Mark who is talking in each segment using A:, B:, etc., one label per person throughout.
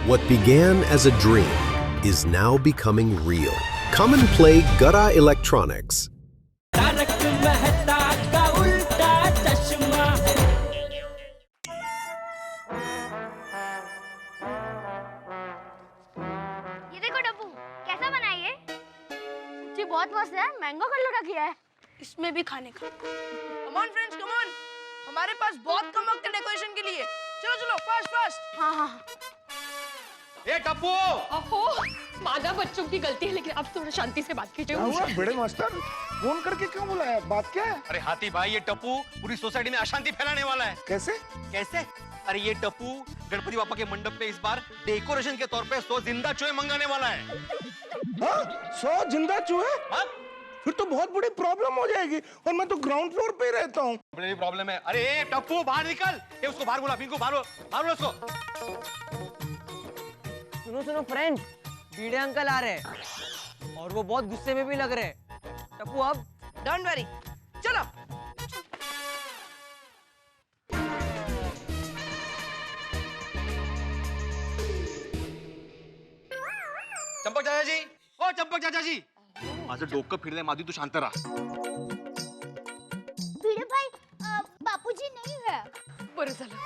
A: What began as a dream is now becoming real. Come and play Gada Electronics.
B: Tarak Mehta का उल्टा चश्मा।
C: ये देखो डब्बू, कैसा बना है ये? जी बहुत मस्त है, मैंगो कलर का किया है।
D: इसमें भी खाने का। Come on friends, come on. हमारे पास बहुत कम वक्त है डेकोरेशन के लिए। चलो चलो, फास्ट फास्ट।
C: हाँ।
E: ए टप्पू!
F: ओहो, मादा बच्चों की गलती है, लेकिन अब थोड़ा शांति से बात कीजिए।
G: क्या हुआ बड़े मास्टर? फोन करके क्यों बुलाया? बात क्या है?
E: अरे हाथी भाई, ये टप्पू पूरी सोसाइटी में अशांति फैलाने वाला है।
G: कैसे?
E: कैसे? अरे ये टप्पू गणपति बापा के मंडप पे इस बार डेकोरेशन के तौर पे 100 जिंदा चूहे मंगाने वाला है।
G: हाँ? 100 जिंदा चूहे?
E: हाँ?
G: फिर तो बहुत बड़ी प्रॉब्लम हो जाएगी, और मैं तो ग्राउंड फ्लोर पे रहता हूँ।
E: बड़ी प्रॉब्लम है। अरे ए, टप्पू बाहर निकल। ए, उसको बाहर बुला, पिंकू बाहर बुला उसको।
H: सुनो फ्रेंड, बीड़े अंकल आ रहे हैं और वो बहुत गुस्से में भी लग रहे हैं। टप्पू अब
D: डोंट वरी, चलो।
E: चंपक चाचा जी, ओ चंपक चाचा जी, माझं डोकं फिरलंय माधवी, तू शांत रहा।
C: भिड़े भाई, बापूजी नहीं है।
F: बरं झालं।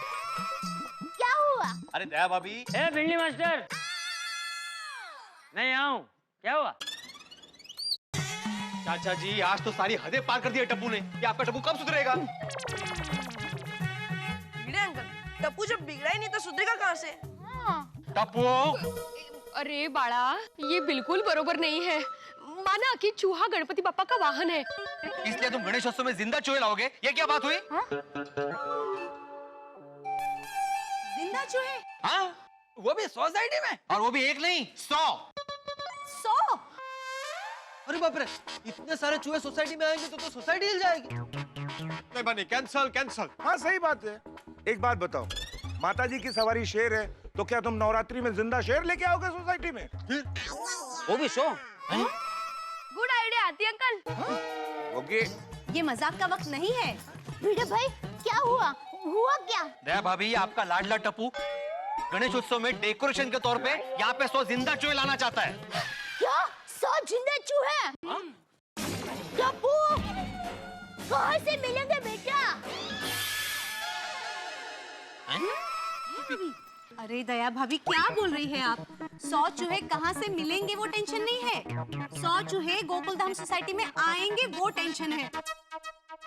C: क्या हुआ?
E: अरे दया भाभी,
H: ए भिंडी मास्टर, नहीं आऊं, क्या हुआ?
E: चाचा जी आज तो सारी हदें पार कर दी है टप्पू ने। ये आपका टप्पू कब सुधरेगा?
D: भिड़े अंकल, टप्पू जब बिगड़ा ही नहीं तो सुधरेगा कहाँ से?
E: टप्पू!
F: अरे बाळा, ये बिल्कुल बरोबर नहीं है। माना कि चूहा गणपति बापा का वाहन है,
E: इसलिए तुम गणेशोत्सव में जिंदा चूहे लाओगे? ये क्या बात हुई?
D: जिंदा चूहे?
E: हाँ?
H: वो भी सोसाइटी में?
E: और वो भी एक नहीं, 100।
D: 100?
H: अरे बाप रे, इतने सारे चूहे सोसाइटी में आएंगे तो सोसाइटी हिल जाएगी।
E: नहीं बनी, कैंसल कैंसल।
G: हाँ सही बात है। एक बात बताओ, माताजी की सवारी शेर है, तो क्या तुम नवरात्रि में जिंदा शेर लेके आओगे सोसाइटी में?
H: वो भी शो?
C: गुड आइडिया आती अंकल।
G: ओके।
D: ये मजाक का वक्त नहीं है।
C: भिड़े भाई, क्या हुआ? हुआ क्या?
E: दया भाभी, आपका लाडला टप्पू गणेशोत्सव में डेकोरेशन के तौर पे यहाँ पे 100 जिंदा चूहे लाना चाहता है।
C: क्या? 100 जिंदा चूहे? डब्बू, कहाँ से मिलेंगे बेटा?
D: अरे दया भाभी, क्या बोल रही है आप? 100 चूहे कहाँ से मिलेंगे वो टेंशन नहीं है। 100 चूहे गोकुलधाम सोसाइटी में आएंगे वो टेंशन है।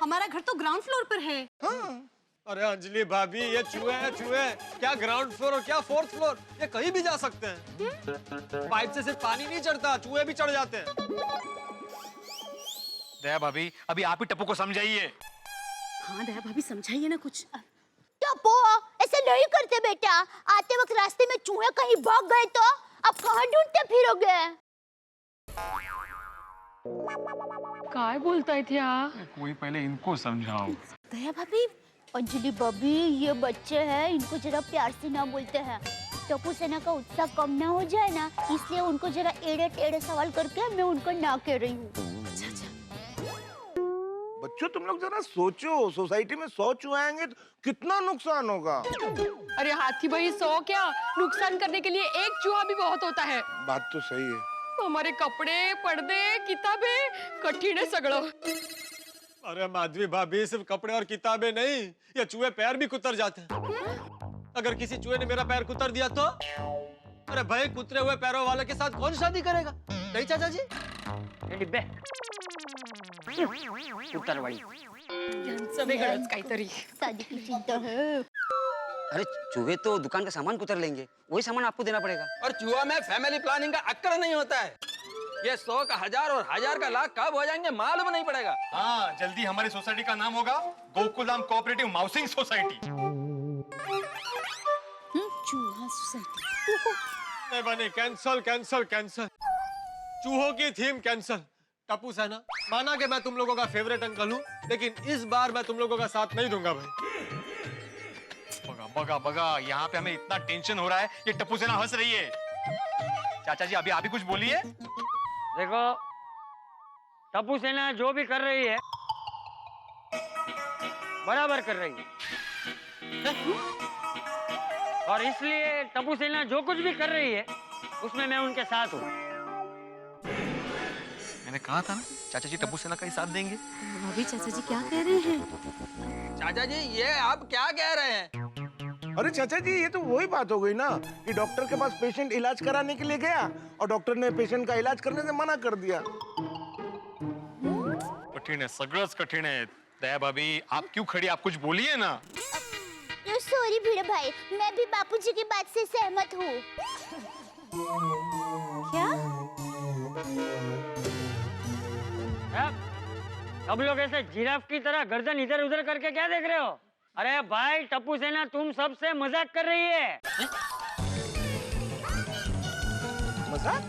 D: हमारा घर तो ग्राउंड फ्लोर पर है।
G: हाँ।
I: अरे अंजलि भाभी, ये चूहे हैं चूहे। क्या ग्राउंड फ्लोर और क्या फोर्थ फ्लोर, ये कहीं भी जा सकते हैं। पाइप से सिर्फ पानी नहीं चढ़ता, चूहे भी चढ़ जाते हैं।
E: दया भाभी, अभी आप ही टप्पू को समझाइए।
D: हाँ दया भाभी, समझाइए ना कुछ।
C: टप्पू, ऐसा नहीं करते बेटा। आते वक्त रास्ते में चूहे कहीं भाग गए तो अब कहाँ ढूंढते फिरोगे?
F: काय बोलतायत ह्या?
I: कोई पहले इनको समझाओ।
C: दया भाभी, अंजलि भाभी, ये बच्चे हैं, इनको जरा प्यार से ना बोलते हैं। टप्पू सेना का उत्साह कम ना हो जाए ना, इसलिए उनको जरा एड़े टेढ़े सवाल करके मैं उनको ना कह रही हूँ।
G: बच्चों तुम लोग जरा सोचो, सोसाइटी में 100 चूहे आएंगे तो कितना नुकसान होगा।
F: अरे हाथी भाई, 100 क्या, नुकसान करने के लिए एक चूहा भी बहुत होता है।
G: बात तो सही है।
F: हमारे कपड़े, पर्दे, किताबें, कठिन है सगळं।
I: अरे माधवी भाभी, सिर्फ कपड़े और किताबें नहीं, ये चूहे पैर भी कुतर जाते हैं। अगर किसी चूहे ने मेरा पैर कुतर दिया तो? अरे भाई, कुतरे हुए पैरों वाले के साथ कौन शादी करेगा? नहीं चाचा जी?
H: डिब्बे उतरवाड़ी।
F: यांचं वेगळंच काहीतरी।
C: शादी की चिंता है।
H: अरे चूहे तो दुकान का सामान कुतर लेंगे, वही सामान आपको देना पड़ेगा।
J: और चूहा में फैमिली प्लानिंग का अक्कर नहीं होता है। ये 100 का 1000 और 1000 का लाख कब हो जाएंगे मालूम नहीं पड़ेगा।
E: हाँ, जल्दी हमारी सोसाइटी का नाम होगा गोकुलधाम कोऑपरेटिव माउसिंग सोसाइटी।
D: चूहा सोसाइटी।
I: नहीं बनी, कैंसल कैंसल कैंसल। चूहों की थीम कैंसल। टप्पू सेना, माना कि मैं तुम लोगों का फेवरेट अंकल हूँ, लेकिन इस बार मैं तुम लोगों का साथ नहीं दूंगा भाई।
E: बगा बगा बगा, यहाँ पे हमें इतना टेंशन हो रहा है, ये टप्पू सेना हंस रही है। चाचा जी, अभी आप ही कुछ बोलिए।
H: देखो, टप्पू सेना जो भी कर रही है बराबर कर रही है। और इसलिए टप्पू सेना जो कुछ भी कर रही है उसमें मैं उनके साथ हूँ।
E: मैंने कहा था ना चाचा जी टप्पू सेना का ही साथ देंगे।
D: भाभी चाचा जी क्या कह रहे हैं?
J: चाचा जी ये आप क्या कह रहे हैं?
G: अरे चाचा जी ये तो वही बात हो गई ना कि डॉक्टर के पास पेशेंट इलाज कराने के लिए गया और डॉक्टर ने पेशेंट का इलाज करने से मना कर दिया।
E: कठिन है, सगळंच कठिन है। दया भाभी आप क्यों खड़ी, आप कुछ बोलिए ना।
C: सॉरी भिड़े भाई, मैं भी बापूजी की बात से सहमत हूँ। क्या?
H: सब लोग ऐसे जिराफ की तरह गर्दन इधर उधर करके क्या देख रहे हो? अरे भाई टप्पू सेना तुम सबसे मजाक कर रही है।
G: मजाक?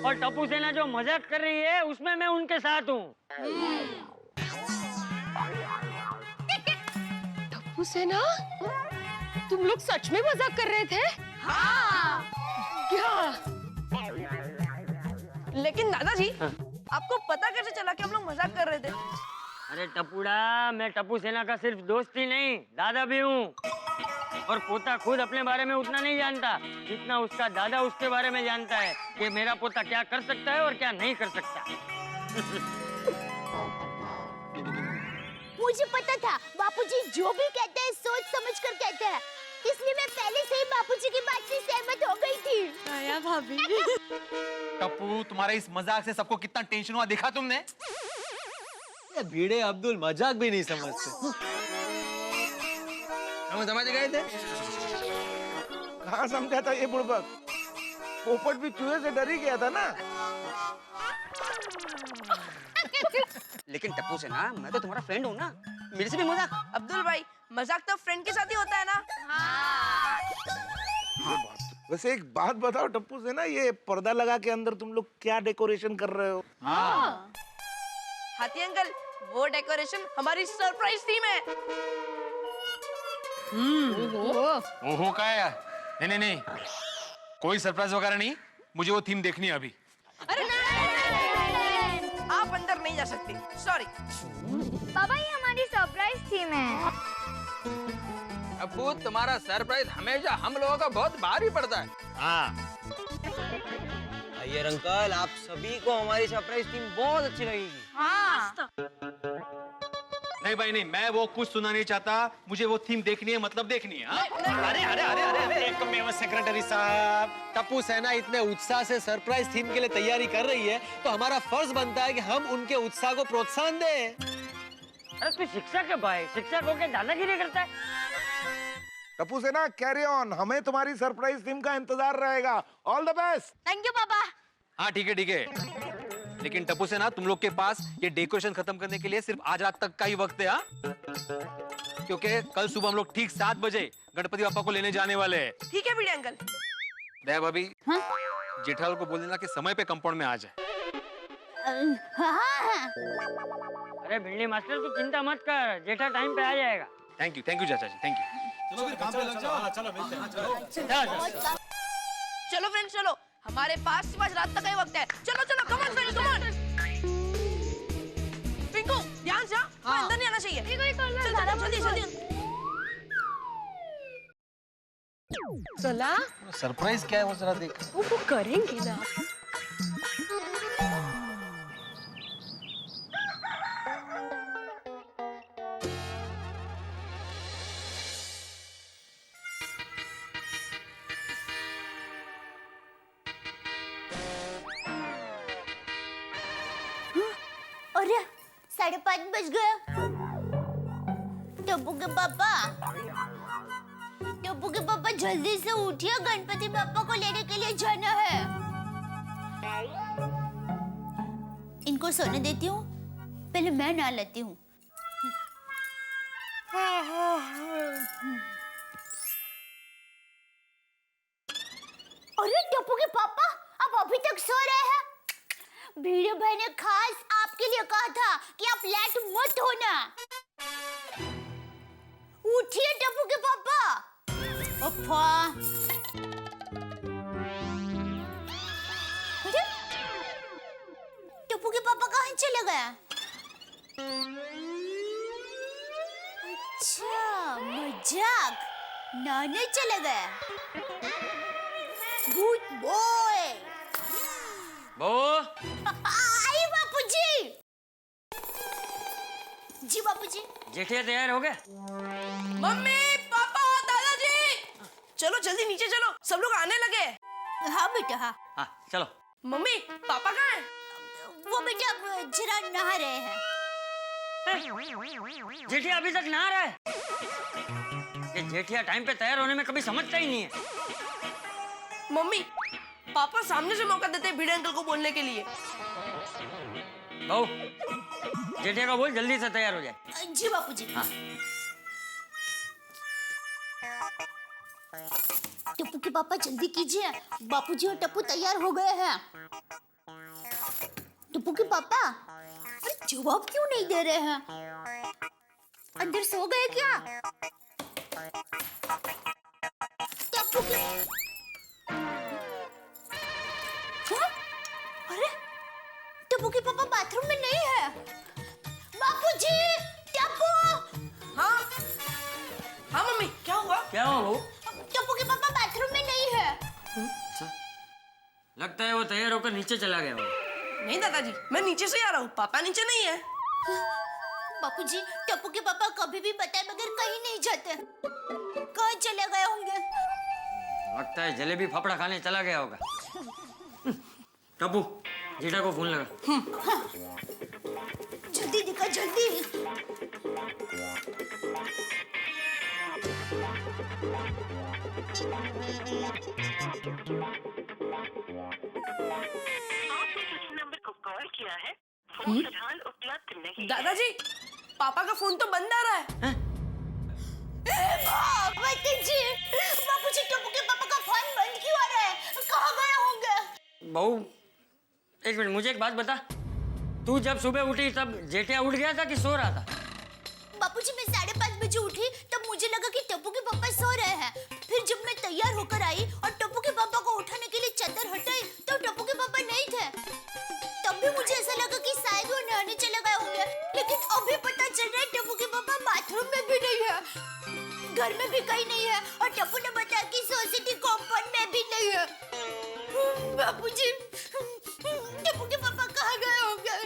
H: और टप्पू सेना जो मजाक कर रही है उसमें मैं उनके साथ हूँ।
F: टप्पू सेना, तुम लोग सच में मजाक कर रहे थे?
D: हाँ।
F: क्या?
K: लेकिन दादाजी आपको पता कैसे चला कि हम लोग मजाक कर रहे थे?
H: अरे टप्पूड़ा, मैं टप्पू सेना का सिर्फ दोस्त ही नहीं दादा भी हूँ। और पोता खुद अपने बारे में उतना नहीं जानता जितना उसका दादा उसके बारे में जानता है कि मेरा पोता क्या कर सकता है और क्या नहीं कर सकता।
C: मुझे पता था बापूजी जो भी कहते हैं सोच समझ कर कहते हैं, इसलिए मैं पहले से ही बापूजी की बात से सहमत हो गई थी।
D: दया भाभी।
E: टप्पू तुम्हारे इस मजाक से सबको कितना टेंशन हुआ देखा तुमने?
I: ये भिड़े अब्दुल मजाक भी नहीं समझते।
J: हम समझ गए थे।
G: कहाँ समझा था ये बुड़बक? पोपट भी चूहे से डर ही गया था ना।
L: लेकिन टप्पू सेना, मैं तो तुम्हारा फ्रेंड हूँ ना, मेरे से भी मजाक।
K: अब्दुल भाई मजाक तो फ्रेंड के साथ ही होता है ना।
G: वैसे एक बात बताओ टप्पू से ना, ये पर्दा लगा के अंदर तुम लोग क्या डेकोरेशन कर रहे हो?
E: हाँ।
K: हाथी अंकल, वो डेकोरेशन हमारी सरप्राइज थीम है।
E: ओहो का है? नहीं नहीं नहीं, कोई सरप्राइज वगैरह नहीं, मुझे वो थीम देखनी है अभी।
K: अरे आप अंदर नहीं जा सकते, सॉरी।
C: पापा ये हमारी सरप्राइज थीम है।
J: अब्बू तुम्हारा सरप्राइज हमेशा हम लोगों का बहुत भारी पड़ता है।
E: हाँ।
H: अय्यर अंकल, आप सभी को हमारी सरप्राइज टीम बहुत अच्छी लगेगी।
K: हाँ।
E: नहीं भाई नहीं, मैं वो कुछ सुना नहीं चाहता, मुझे वो थीम देखनी है, मतलब देखनी है। हाँ? अरे अरे अरे अरे अरे
I: एकमेव सेक्रेटरी साहब, टप्पू सेना इतने उत्साह से सरप्राइज थीम के लिए तैयारी कर रही है तो हमारा फर्ज बनता है कि हम उनके उत्साह को प्रोत्साहन दें।
H: अरे तू शिक्षक है भाई, शिक्षक होके दादागिरी करता है।
G: टप्पू से ना कैरी ऑन, हमें तुम्हारी सरप्राइज थीम का इंतजार रहेगा। All the best.
C: Thank you पापा।
E: हाँ ठीक है ठीक है, लेकिन टप्पू से ना तुम लोग के पास ये डेकोरेशन खत्म करने के लिए सिर्फ आज रात तक का ही वक्त है। हाँ? क्योंकि कल सुबह हम लोग ठीक 7 बजे गणपति बापा को लेने जाने वाले हैं।
K: ठीक है भिड़े अंकल।
E: दया भाभी, जेठालाल को बोल देना कि समय पे कंपाउंड में आ जाए।
C: हाँ।
H: अरे भिंडी मास्टर तू चिंता मत कर, जेठा टाइम पे आ जाएगा।
E: थैंक यू चाचा जी, थैंक यू।
I: चलो फिर काम पे लग जाओ। हाँ, चलो मिलते हैं।
K: चलो फ्रेंड्स चलो, हमारे पास सिर्फ आज रात तक का ही वक्त है। चलो चलो, come on friends, come on. Pinku ध्यान से, कोई अंदर नहीं आना चाहिए। चल जल्दी जल्दी।
F: चला,
I: सरप्राइज क्या है वो जरा देख।
F: वो करेंगे ना।
C: अरे 5:30 बज गया। टप्पू के पापा जल्दी से उठिए, गणपति बापा को लेने के लिए जाना है। इनको सोने देती हूँ, पहले मैं नहा लेती हूँ। अरे टप्पू के पापा, आप अभी तक सो रहे हैं? भिड़े भाई ने खास आपके लिए कहा था कि आप लेट मत होना। उठिए टप्पू के पापा। अप्पा। अरे टप्पू के पापा कहाँ चले गए? अच्छा मजाक, नहाने चले गए। Good boy.
H: बहू
C: आई बापूजी। जी बापूजी।
H: जेठिया तैयार हो गए?
K: मम्मी, पापा, दादाजी, चलो जल्दी नीचे चलो, सब लोग आने लगे।
C: हाँ बेटा हाँ।
H: हाँ चलो।
K: मम्मी, पापा कहाँ हैं?
C: वो बेटा जरा नहा रहे हैं।
H: जेठिया अभी तक नहा रहा है? ये जेठिया टाइम पे तैयार होने में कभी समझता ही नहीं है।
K: मम्मी, पापा सामने से मौका देते हैं भिड़े अंकल को बोलने के लिए।
H: बहू जेठिया को बोल जल्दी से तैयार हो जाए।
C: जी बापूजी।
H: हाँ।
C: टप्पू के पापा जल्दी कीजिए, बापूजी और टप्पू तैयार हो गए हैं। टप्पू के पापा अरे जवाब क्यों नहीं दे रहे हैं? अंदर सो गए क्या? टप्पू के हाँ? अरे टप्पू के पापा बाथरूम में नहीं है। बापूजी, टप्पू।
K: हाँ हाँ मम्मी, क्या हुआ?
H: क्या हुआ बहू?
C: टप्पू के पापा बाथरूम में नहीं है।
H: अच्छा, लगता है वो तैयार होकर नीचे चला गया होगा।
K: नहीं दादाजी, मैं नीचे से आ रहा हूँ, पापा नीचे नहीं है।
C: बापूजी, टप्पू के पापा कभी भी बताए बगैर कहीं नहीं जाते। कहाँ चले गए होंगे?
H: लगता है जलेबी फाफड़ा खाने चला गया होगा। टप्पू जीठा को फोन लगा।
C: हाँ। जल्दी दिखा जल्दी।
K: दादाजी, पापा का फोन तो बंद आ रहा है।
C: बापूजी, बापूजी टप्पू के पापा का फोन बंद क्यों आ रहा है? कहाँ गए होंगे?
H: बहू एक मिनट, मुझे एक बात बता, तू जब सुबह उठी तब जेठिया उठ गया था कि सो रहा था?
C: बापूजी मैं 5:30 बजे उठी, तब मुझे लगा कि टप्पू के पापा सो रहे हैं। फिर जब मैं तैयार होकर आई और टप्पू के पापा को उठाने के लिए चादर हटाई तो टप्पू के पापा नहीं थे। तब भी मुझे ऐसा लगा कि शायद वो नहाने चले गए होंगे, लेकिन अभी पता चल रहा है टप्पू के पापा बाथरूम में भी नहीं है, घर में भी कहीं नहीं है, और टप्पू ने बताया कि सोसाइटी कॉम्पाउंड में भी नहीं है। बापूजी, टप्पू के पापा कहाँ गए होंगे?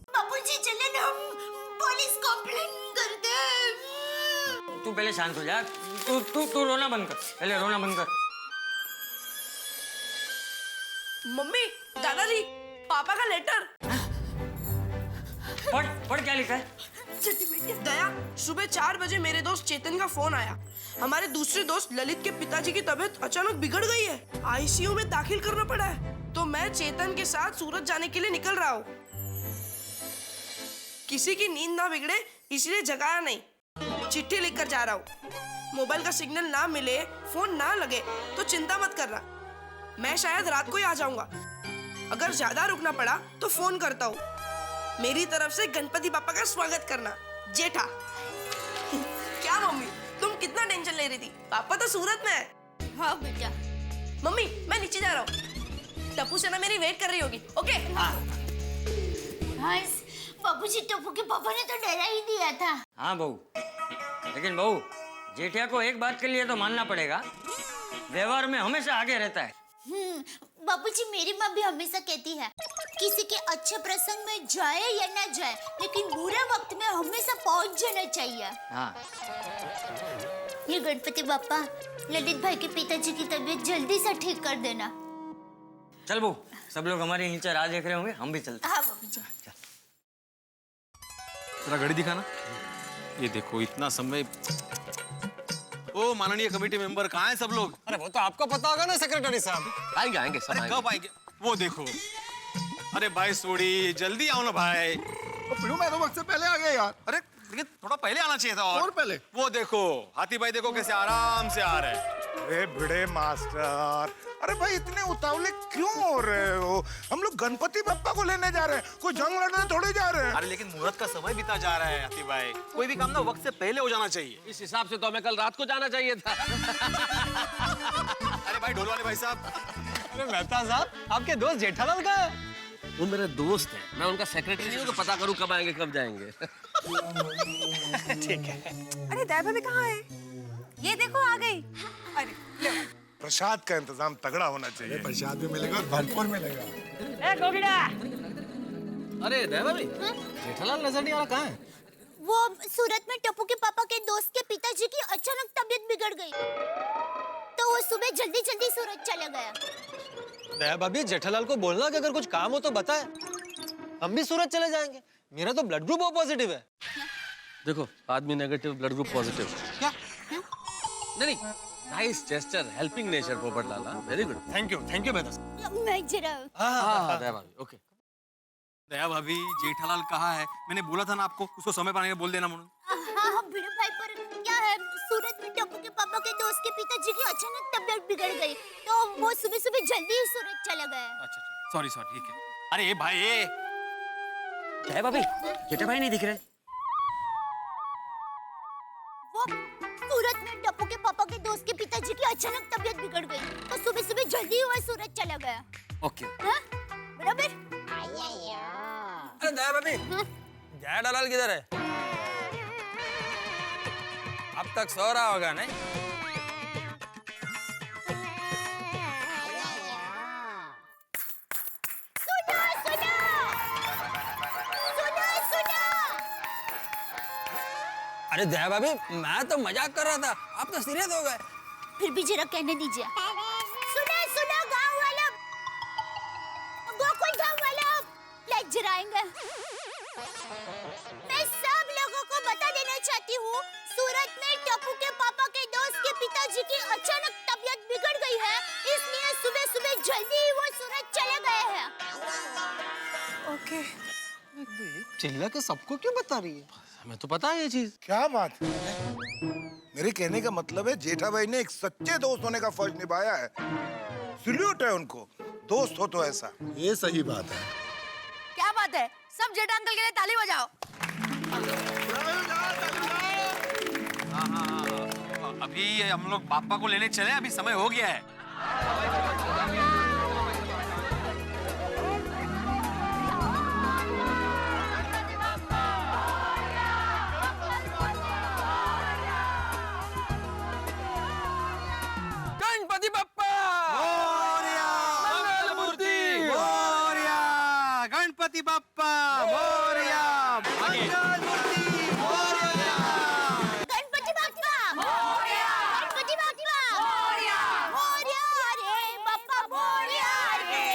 C: बापूजी चले ना, हम पुलिस कंप्लेंट करते हैं।
H: तू पहले शांत हो जा। तू रोना बंद कर, पहले रोना बंद कर।
K: मम्मी, दादाजी, पापा का लेटर।
H: पढ़ क्या लिखा है?
K: दया, सुबह 4 बजे मेरे दोस्त चेतन का फोन आया। हमारे दूसरे दोस्त ललित के पिताजी की तबीयत अचानक बिगड़ गई है, आईसीयू में दाखिल करना पड़ा है, तो मैं चेतन के साथ सूरत जाने के लिए निकल रहा हूँ। किसी की नींद ना बिगड़े इसलिए जगाया नहीं, चिट्ठी लिखकर जा रहा हूँ। मोबाइल का सिग्नल ना मिले, फोन ना लगे तो चिंता मत करना, मैं शायद रात को ही आ जाऊंगा। अगर ज्यादा रुकना पड़ा तो फोन करता हूँ। मेरी तरफ से गणपति पापा का स्वागत करना, जेठा। क्या मम्मी, तुम कितना टेंशन ले रही थी? पापा तो सूरत में है।
C: हाँ बेटा।
K: मम्मी मैं नीचे जा रहा हूँ, टप्पू सेना मेरी वेट कर रही होगी। ओके।
C: हाँ बाबूजी, टप्पू के पापा ने तो डरा ही दिया था।
H: हाँ बहू, लेकिन बहू जेठिया को एक बात के लिए तो मानना पड़ेगा, व्यवहार में हमेशा आगे रहता है।
C: बाबूजी, मेरी माँ भी हमेशा कहती है किसी के अच्छे प्रसंग में जाए या ना जाए, लेकिन बुरे वक्त में हमेशा पहुंच जाना चाहिए।
H: हाँ।
C: ये गणपति बापा, ललित भाई के पिताजी की तबीयत जल्दी से ठीक कर देना।
H: चल बहू, सब लोग हमारे नीचे राह देख रहे होंगे, हम भी चलते।
C: हाँ बाबूजी।
E: जरा घड़ी दिखाना। ये देखो इतना समय। ओ माननीय कमेटी मेंबर, कहाँ हैं सब लोग?
I: अरे वो तो आपको पता होगा ना सेक्रेटरी साहब।
J: आएंगे सब आएंगे।
E: कब आएंगे? वो देखो। अरे भाई सोड़ी, जल्दी आओ ना भाई।
G: मैं तो वक्त से पहले आ गया यार।
E: अरे लेकिन थोड़ा पहले आना चाहिए था।
G: और पहले?
E: वो देखो हाथी भाई, देखो कैसे आराम से आ रहे हैं।
G: अरे भिड़े मास्टर, अरे भाई इतने उतावले क्यों हो रहे हो? हम लोग गणपति बप्पा को लेने जा रहे हैं, कोई जंग लड़ने थोड़ी जा रहे हैं।
E: अरे लेकिन मुहूर्त का समय बीता जा रहा है हाथी भाई, कोई भी काम ना वक्त से पहले हो जाना चाहिए।
I: इस हिसाब से तो हमें कल रात को जाना चाहिए था।
E: अरे भाई ढोल वाले भाई साहब,
I: अरे मेहता साहब, आपके दोस्त जेठालाल कहाँ है?
J: वो मेरे दोस्त है, मैं उनका सेक्रेटरी नहीं हूँ कि पता करूँ कब आएंगे कब जाएंगे।
I: ठीक है।
D: अरे दया भाभी कहाँ है? ये देखो आ गई। अरे
G: प्रसाद का इंतजाम तगड़ा होना चाहिए।
M: प्रसाद भी मिलेगा और भरपूर मिलेगा।
H: ए गोगिड़ा,
J: अरे दया भाभी, जेठालाल नजर नहीं आ रहा, कहाँ है?
C: वो सूरत में टप्पू के पापा के दोस्त के पिताजी की अचानक तबीयत बिगड़ गई, तो वो सुबह जल्दी जल्दी सूरत चला गया।
I: दया भाभी, जेठालाल को बोलना कि अगर कुछ काम हो तो बताए, हम भी सूरत चले जाएंगे। मेरा तो ब्लड ग्रुप ओ पॉजिटिव है।
J: देखो, आदमी नेगेटिव, ब्लड ग्रुप पॉजिटिव।
I: क्या?
J: नहीं, nice gesture, helping nature Popat Lala, very good.
I: Thank you Mehta sahab.
C: मैं जरा
J: हाँ, दया भाभी, ओके।
E: दया भाभी, जेठालाल कहाँ है? मैंने बोला था ना आपको, उसको समय पर आने का बोल देना मुझे।
C: हाँ भिड़ू भाई, पर क्या है, सूरत में टप्पू के पापा के दोस्त के पिताजी की अचानक तबीयत बिगड़ गई, तो वो सुबह सुबह जल्दी ही सूरत चला गया।
E: अच्छा, सॉरी, ठीक है। अरे ये भाई, ये
L: दया भाभी, जेठा भाई नहीं दिख रहे।
C: वो सूरत में टप्पू के पापा के दोस्त के पिताजी की अचानक तबीयत बिगड़ गई, तो सुबह सुबह जल्दी ही वो सूरत चला गया।
J: ओके।
C: हाँ? बराबर?
J: अरे दया भाभी, जेठालाल किधर है? अब तक सो रहा होगा नहीं? अरे दया भाभी, मैं तो मजाक कर रहा था, आप तो सीरियस हो गए।
C: फिर भी जरा कहने दीजिए। सुना गांव वाला, गोकुल धाम वाला, लाइट जलाएंगे। मैं सब लोगों को बता देना चाहती हूँ, सूरत में टप्पू के पापा के दोस्त के पिताजी की अचानक तबीयत बिगड़ गई है, इसलिए सुबह सुबह जल्दी ही वो सूरत चले गए हैं।
D: ओके।
I: चिल्ला के सबको क्यों बता रही है?
J: हमें तो पता है ये चीज।
G: क्या बात है? मेरे कहने का मतलब है जेठा भाई ने एक सच्चे दोस्त होने का फर्ज निभाया है। सल्यूट है उनको, दोस्त हो तो ऐसा।
M: ये सही बात है।
D: क्या बात है? सब जेठा अंकल के लिए ताली बजाओ।
E: हाँ, अभी हम लोग पापा को लेने चले, अभी समय हो गया है।
J: गणपति बप्पा
E: मोरया,
J: मंगलमूर्ति
E: मोरया, गणपति बप्पा मोरया, मंगलमूर्ति मोरया।
C: गणपति बाप्पा मोरया, गणपति बाप्पा मोरया, मोरया रे बाप्पा मोरया रे,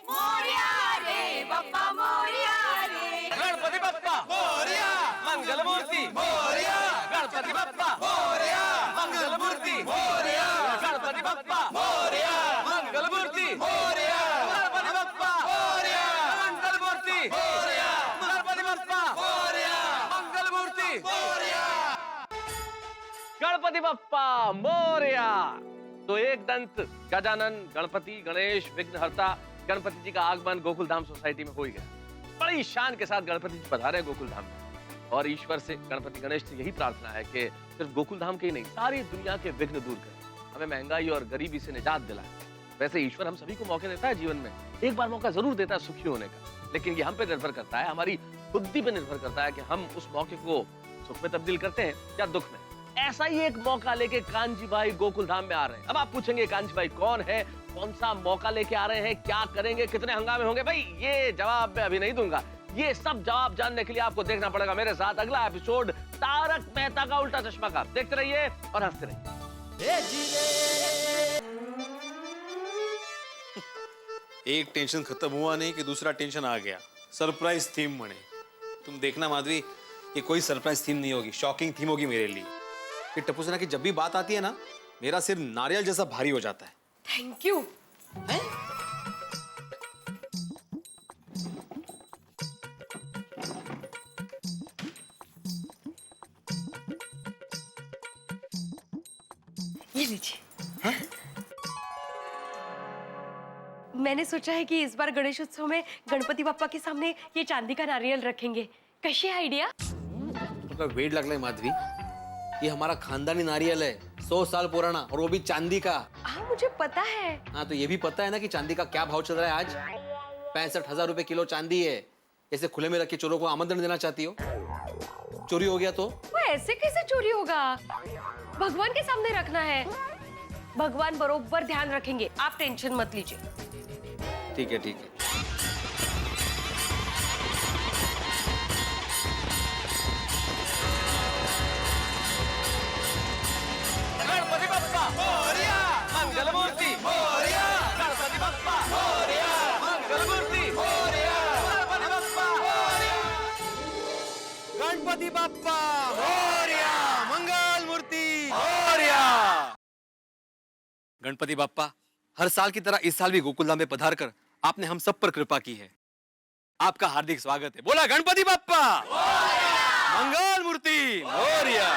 C: मोरया रे बाप्पा मोरया रे।
J: गणपति बप्पा मोरया, मंगलमूर्ति मोरया, गणपति बप्पा मोरया, मंगलमूर्ति मोरया, गणपति बप्पा मोरया, मंगलमूर्ति मोरया, गणपति बप्पा मोरया, मंगलमूर्ति मोरया, गणपति बप्पा मोरया, मंगलमूर्ति मोरया। गणपति बप्पा मोरया। तो एक दंत गजानन गणपति गणेश विघ्नहर्ता गणपति जी का आगमन गोकुल धाम सोसाइटी में हो ही गया। बड़ी शान के साथ गणपति जी पधारे गोकुल धाम में, और ईश्वर से गणपति गणेश से यही प्रार्थना है कि सिर्फ गोकुल धाम के ही नहीं, सारी दुनिया के विघ्न दूर करें, हमें महंगाई और गरीबी से निजात दिलाए। वैसे ईश्वर हम सभी को मौके देता है जीवन में, एक बार मौका जरूर देता है सुखी होने का, लेकिन ये हम पे निर्भर करता है, हमारी बुद्धि पे निर्भर करता है कि हम उस मौके को सुख में तब्दील करते हैं या दुख में। ऐसा ही एक मौका लेके कांजी भाई गोकुल धाम में आ रहे हैं। अब आप पूछेंगे कांजी भाई कौन है, कौन सा मौका लेके आ रहे हैं, क्या करेंगे, कितने हंगामे होंगे? भाई ये जवाब मैं अभी नहीं दूंगा, ये सब जवाब जानने के लिए आपको देखना पड़ेगा मेरे साथ अगला एपिसोड तारक मेहता का उल्टा चश्मा का। देखते रहिए और हंसते रहिए।
E: एक टेंशन खत्म हुआ नहीं कि दूसरा टेंशन आ गया। सरप्राइज थीम बने। तुम देखना माधवी, ये कोई सरप्राइज थीम नहीं होगी, शॉकिंग थीम होगी मेरे लिए। कि टप्पू सेना की जब भी बात आती है ना, मेरा सिर नारियल जैसा भारी हो जाता है।
F: Thank you. ये लीजिए। मैंने सोचा है कि इस बार गणेश उत्सव में गणपति बाप्पा के सामने ये चांदी का नारियल रखेंगे। कैसी है आइडिया?
E: तो वेट लग रहा है माधवी, ये हमारा खानदानी नारियल है, 100 साल पुराना, और वो भी चांदी का।
F: हाँ मुझे पता है।
E: हाँ तो ये भी पता है ना कि चांदी का क्या भाव चल रहा है आज। 65,000 रुपए किलो चांदी है। ऐसे खुले में रख के चोरों को आमंत्रण देना चाहती हो? चोरी हो गया तो?
F: वो ऐसे कैसे चोरी होगा? भगवान के सामने रखना है, भगवान बरोबर ध्यान रखेंगे, आप टेंशन मत लीजिए।
E: ठीक है ठीक है।
J: गणपति बप्पा मोरया, मंगलमूर्ति मोरया, गणपति बप्पा मोरया, मंगलमूर्ति मोरया, गणपति बप्पा मोरया,
E: गणपति बप्पा मोरया, मंगल मूर्ति मोरया। गणपति बप्पा, हर साल की तरह इस साल भी गोकुलधाम में पधार कर आपने हम सब पर कृपा की है। आपका हार्दिक स्वागत है। बोला गणपति बप्पा मोरया, मंगल मूर्ति मोरया।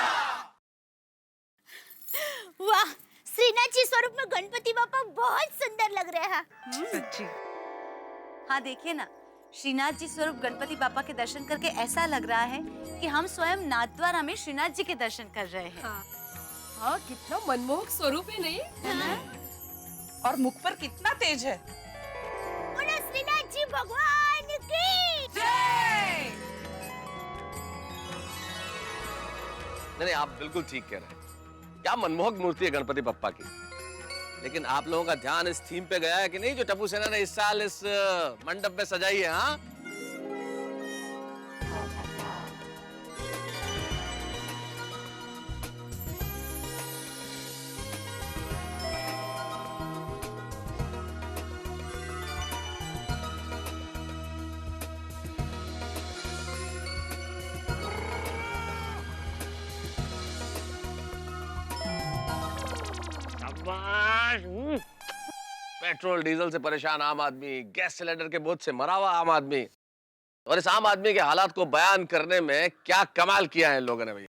C: वाह, श्रीनाथ जी स्वरूप में गणपति बापा बहुत सुंदर लग रहे हैं।
D: सच्ची। हाँ देखिए ना, श्रीनाथ जी स्वरूप गणपति बापा के दर्शन करके ऐसा लग रहा है कि हम स्वयं नाथद्वारा में श्रीनाथ जी के दर्शन कर रहे हैं।
F: हाँ कितना मनमोहक स्वरूप है नहीं?
K: और मुख पर कितना तेज है।
C: बोलो श्रीनाथ जी भगवान की
D: जय।
J: नहीं आप बिल्कुल ठीक कह रहे हैं। क्या मनमोहक मूर्ति है गणपति बप्पा की। लेकिन आप लोगों का ध्यान इस थीम पे गया है कि नहीं जो टप्पू सेना ने इस साल इस मंडप में सजाई है? हाँ पेट्रोल डीजल से परेशान आम आदमी, गैस सिलेंडर के बोझ से मरा हुआ आम आदमी, और इस आम आदमी के हालात को बयान करने में क्या कमाल किया है इन लोगों ने भैया।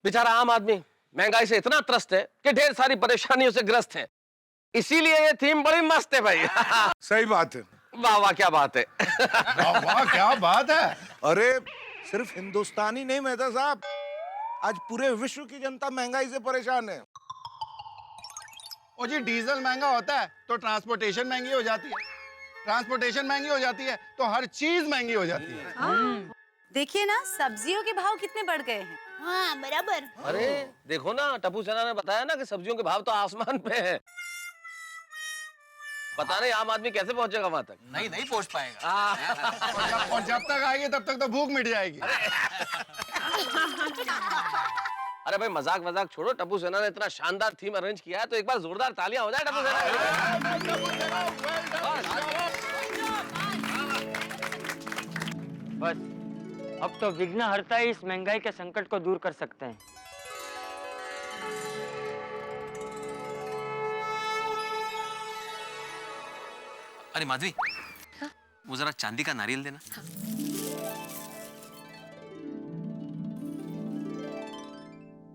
J: बेचारा आम आदमी महंगाई से इतना त्रस्त है कि ढेर सारी परेशानियों से ग्रस्त है। इसीलिए ये थीम बड़ी मस्त है भाई।
G: सही बात है।
J: वाह वाह क्या बात है।
M: वाह वाह क्या बात है।
G: अरे सिर्फ हिंदुस्तानी नहीं मेहता साहब, आज पूरे विश्व की जनता महंगाई से परेशान है।
M: ओ जी, डीजल महंगा होता है तो ट्रांसपोर्टेशन महंगी हो जाती है, ट्रांसपोर्टेशन महंगी हो जाती है तो हर चीज महंगी हो जाती है।
D: देखिए ना, सब्जियों के भाव कितने बढ़ गए हैं।
C: हाँ बराबर।
J: अरे देखो ना, टप्पू सेना ने बताया ना कि सब्जियों के भाव तो आसमान पे है। पता नहीं आम आदमी कैसे पहुंचेगा वहां तक।
E: नहीं पहुंच पाएगा।
M: और जब तक आएगी तब तक तो भूख मिट जाएगी।
J: अरे भाई मजाक मजाक छोड़ो, टप्पू सेना ने इतना शानदार थीम अरेंज किया है तो एक बार जोरदार तालियां हो जाए टप्पू सेना।
H: बस अब तो विघ्नहर्ता ही इस महंगाई के संकट को दूर कर सकते हैं।
E: अरे माधवी, वो जरा चांदी का नारियल देना।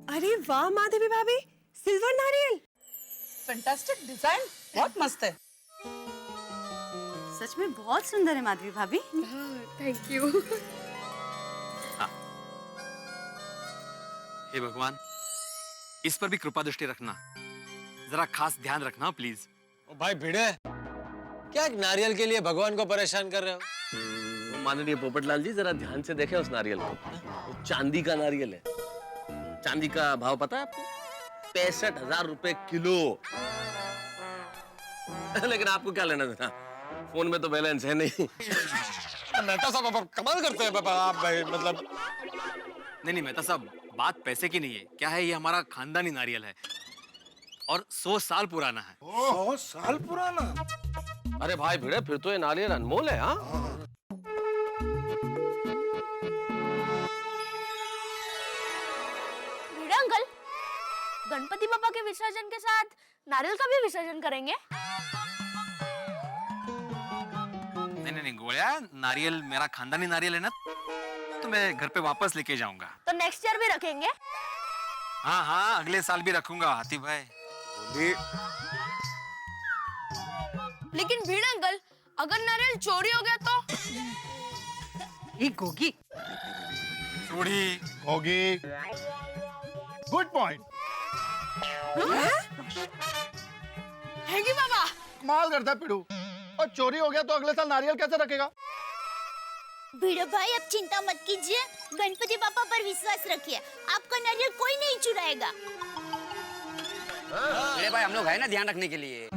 K: अरे वाह माधवी भाभी, सिल्वर नारियल, फैंटास्टिक डिजाइन, बहुत मस्त है।
D: सच में बहुत सुंदर है माधवी भाभी।
F: Thank you.
E: हे भगवान, इस पर भी कृपा दृष्टि रखना, जरा खास ध्यान रखना प्लीज।
I: ओ भाई भिड़े, क्या एक नारियल के लिए भगवान को परेशान कर रहे हो?
J: माननीय पोपटलाल जी जरा ध्यान से देखें उस नारियल को। वो चांदी का नारियल है। चांदी का भाव पता है आपको? 65,000 रुपए किलो। लेकिन आपको क्या लेना देना, फोन में तो बैलेंस है नहीं।
I: मेहता साहब कमाल करते हैं पापा आप भाई, मतलब
E: नहीं मेहता साहब, बात पैसे की नहीं है। क्या है, ये हमारा खानदानी नारियल है और 100 साल पुराना है।
G: 100 साल पुराना?
J: अरे भाई भिड़े, फिर तो ये नारियल अनमोल है। हाँ
C: अंकल, गणपति बाबा के विसर्जन के साथ नारियल का भी विसर्जन करेंगे?
E: नहीं गोया, नारियल मेरा खानदानी नारियल है ना, तो मैं घर पे वापस लेके जाऊंगा।
C: तो नेक्स्ट ईयर भी रखेंगे?
E: हाँ अगले साल भी रखूंगा हाथी भाई।
F: लेकिन भीड़ अंकल, अगर नारियल चोरी हो गया तो?
D: ये गोगी
E: चोरी
M: होगी। Good point.
K: हैंगी बाबा।
M: कमाल करता है पिड़ू, और चोरी हो गया तो अगले साल नारियल कैसे रखेगा?
C: भिड़ो भाई अब चिंता मत कीजिए, गणपति पापा पर विश्वास रखिए, आपका नारियल कोई नहीं चुराएगा।
L: मेरे भाई हम लोग है ना ध्यान रखने के लिए।